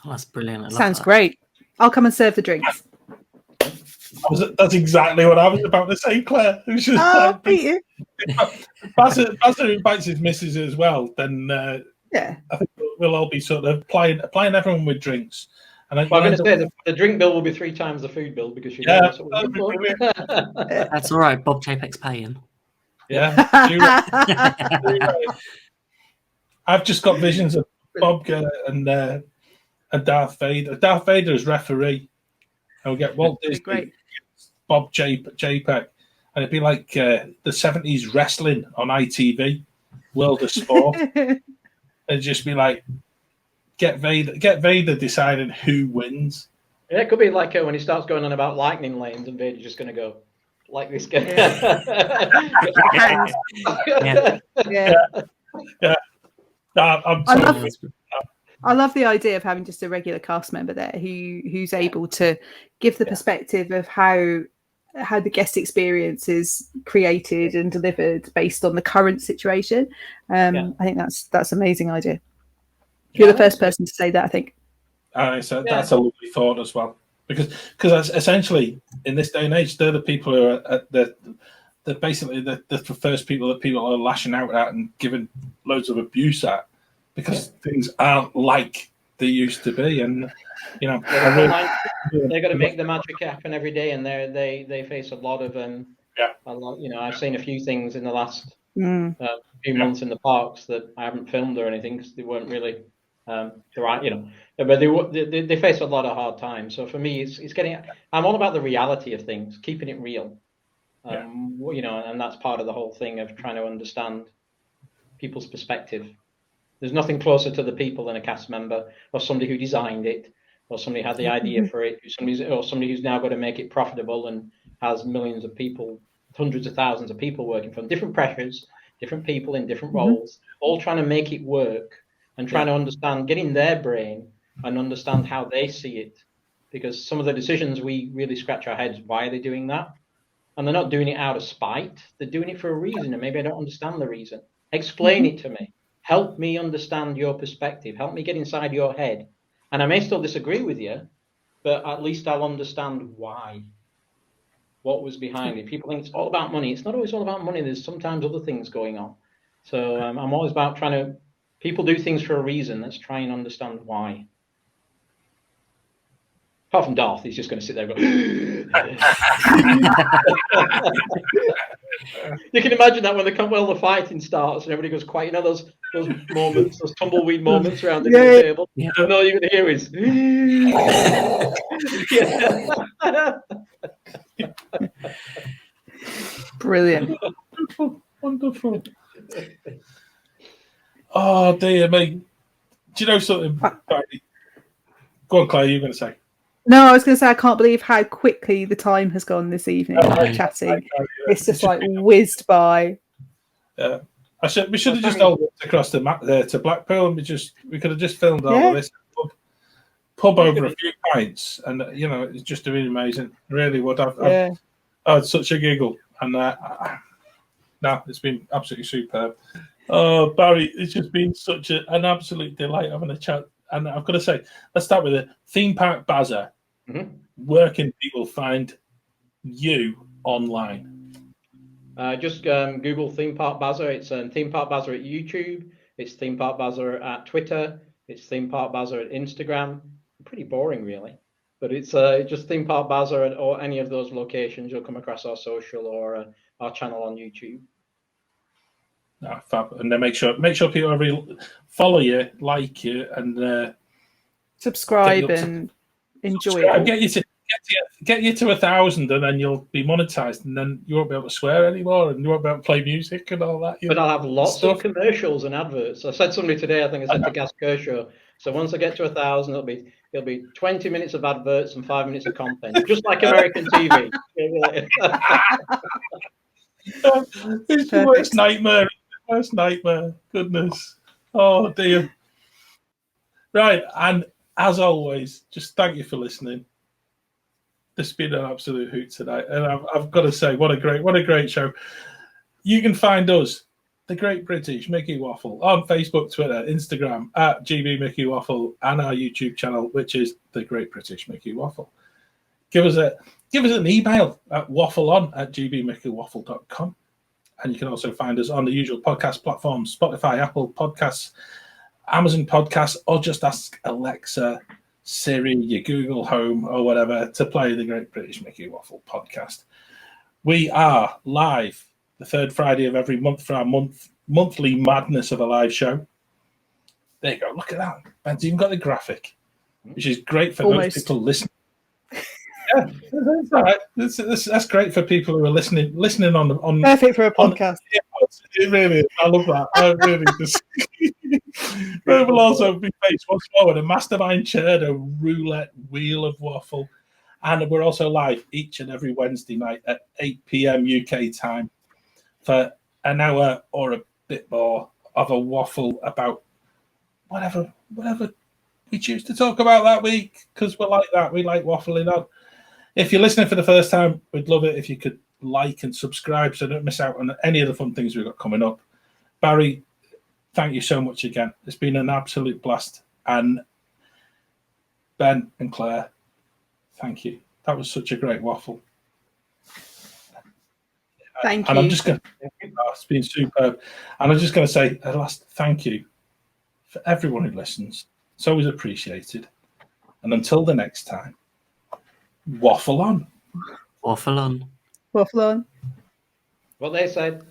Oh, that's brilliant. Sounds great. I'll come and serve the drinks. That's exactly what I was about to say, Claire. It was just Peter. Bazza invites his missus as well, then yeah, I think we'll all be sort of applying everyone with drinks. And I'm going to say the drink bill will be 3 times the food bill, because that's all right. Bob Chapek's paying. Yeah. I've just got visions of Bob and Darth Vader. Darth Vader as referee. And we'll get Walt Disney, Bob JPEG, and it'd be like the 70s wrestling on ITV, World of Sport. It'd just be like get Vader deciding who wins. Yeah, it could be like when he starts going on about lightning lanes, and Vader's just going to go like this guy. I love the idea of having just a regular cast member there who's able to give the perspective of how the guest experience is created and delivered based on the current situation. I think that's an amazing idea. You're the first person to say that, I think. That's a lovely thought as well, because essentially in this day and age, they're the people who are they're basically the first people that people are lashing out at and giving loads of abuse at, because things aren't like they used to be, and they're going to make the magic happen every day, and they face a lot of I've seen a few things in the last few months in the parks that I haven't filmed or anything, because they weren't really the right, but they face a lot of hard times. So for me, it's getting. I'm all about the reality of things, keeping it real, and that's part of the whole thing of trying to understand people's perspective. There's nothing closer to the people than a cast member, or somebody who designed it, or somebody who had the idea for it, or somebody who's now got to make it profitable and has millions of people, hundreds of thousands of people working for them, different pressures, different people in different roles, all trying to make it work, and trying to understand, get in their brain and understand how they see it. Because some of the decisions, we really scratch our heads, why are they doing that? And they're not doing it out of spite. They're doing it for a reason, and maybe I don't understand the reason. Explain it to me. Help me understand your perspective. Help me get inside your head. And I may still disagree with you, but at least I'll understand why. What was behind it. People think it's all about money. It's not always all about money. There's sometimes other things going on. So I'm always about trying to... People do things for a reason. Let's try and understand why. Apart from Darth, he's just going to sit there and go... You can imagine that when the fighting starts and everybody goes quiet. Those moments, those tumbleweed moments around the table. Yeah. And all you're going to hear is... Brilliant. Wonderful. Oh, dear me. Do you know something? Go on, Claire, you were going to say. No, I was going to say, I can't believe how quickly the time has gone this evening. Chatting. It's just like whizzed by. Yeah. We should have just all walked across the map there to Blackpool, and we could have just filmed all of this pub over a few pints, and it's just really amazing. Really would. I had such a giggle, and it's been absolutely superb. Oh, Barry, it's just been such an absolute delight having a chat. And I've got to say, let's start with the ThemeParkBazza. Where can people find you online? Just Google ThemeParkBazza. It's ThemeParkBazza at YouTube. It's ThemeParkBazza at Twitter. It's ThemeParkBazza at Instagram. Pretty boring, really. But it's just ThemeParkBazza or any of those locations. You'll come across our social or our channel on YouTube. Fab. And then make sure people follow you, like you, and subscribe and enjoy it. Get get you to 1,000, and then you'll be monetized, and then you won't be able to swear anymore, and you won't be able to play music and all that. But I'll have lots of commercials and adverts. I said somebody today, I think I said to Gas Kershaw, so once I get to 1,000, it'll be 20 minutes of adverts and 5 minutes of content, just like American TV. It's the worst nightmare. Worst nightmare. Goodness. Oh dear. Right, and as always, just thank you for listening. This has been an absolute hoot tonight, and I've got to say, what a great show. You can find us, The Great British Mickey Waffle, on Facebook, Twitter, Instagram at GB Mickey Waffle, and our YouTube channel, which is The Great British Mickey Waffle. Give us an email at waffleon@gbmickeywaffle.com, and you can also find us on the usual podcast platforms: Spotify, Apple Podcasts, Amazon Podcasts, or just ask Alexa, Siri, your Google Home, or whatever to play the Great British Mickey Waffle podcast. We are live the third Friday of every month for our monthly madness of a live show. There you go. Look at that. Ben's even got the graphic, which is great for those people listening. Yeah, that's all right. That's great for people who are listening on. Perfect for a podcast. It really is. I love that. I really just. We will also be faced once more with a mastermind chair, a roulette wheel of waffle, and we're also live each and every Wednesday night at 8 p.m. UK time for an hour or a bit more of a waffle about whatever we choose to talk about that week, because we're like that. We like waffling on. If you're listening for the first time, we'd love it if you could like and subscribe so don't miss out on any of the fun things we've got coming up. Barry, thank you so much again. It's been an absolute blast. And Ben and Claire, thank you. That was such a great waffle. Thank you. And I'm just going to, it's been superb. And I'm just going to say a last thank you for everyone who listens. It's always appreciated. And until the next time, waffle on. Waffle on. Waffle on. What they said.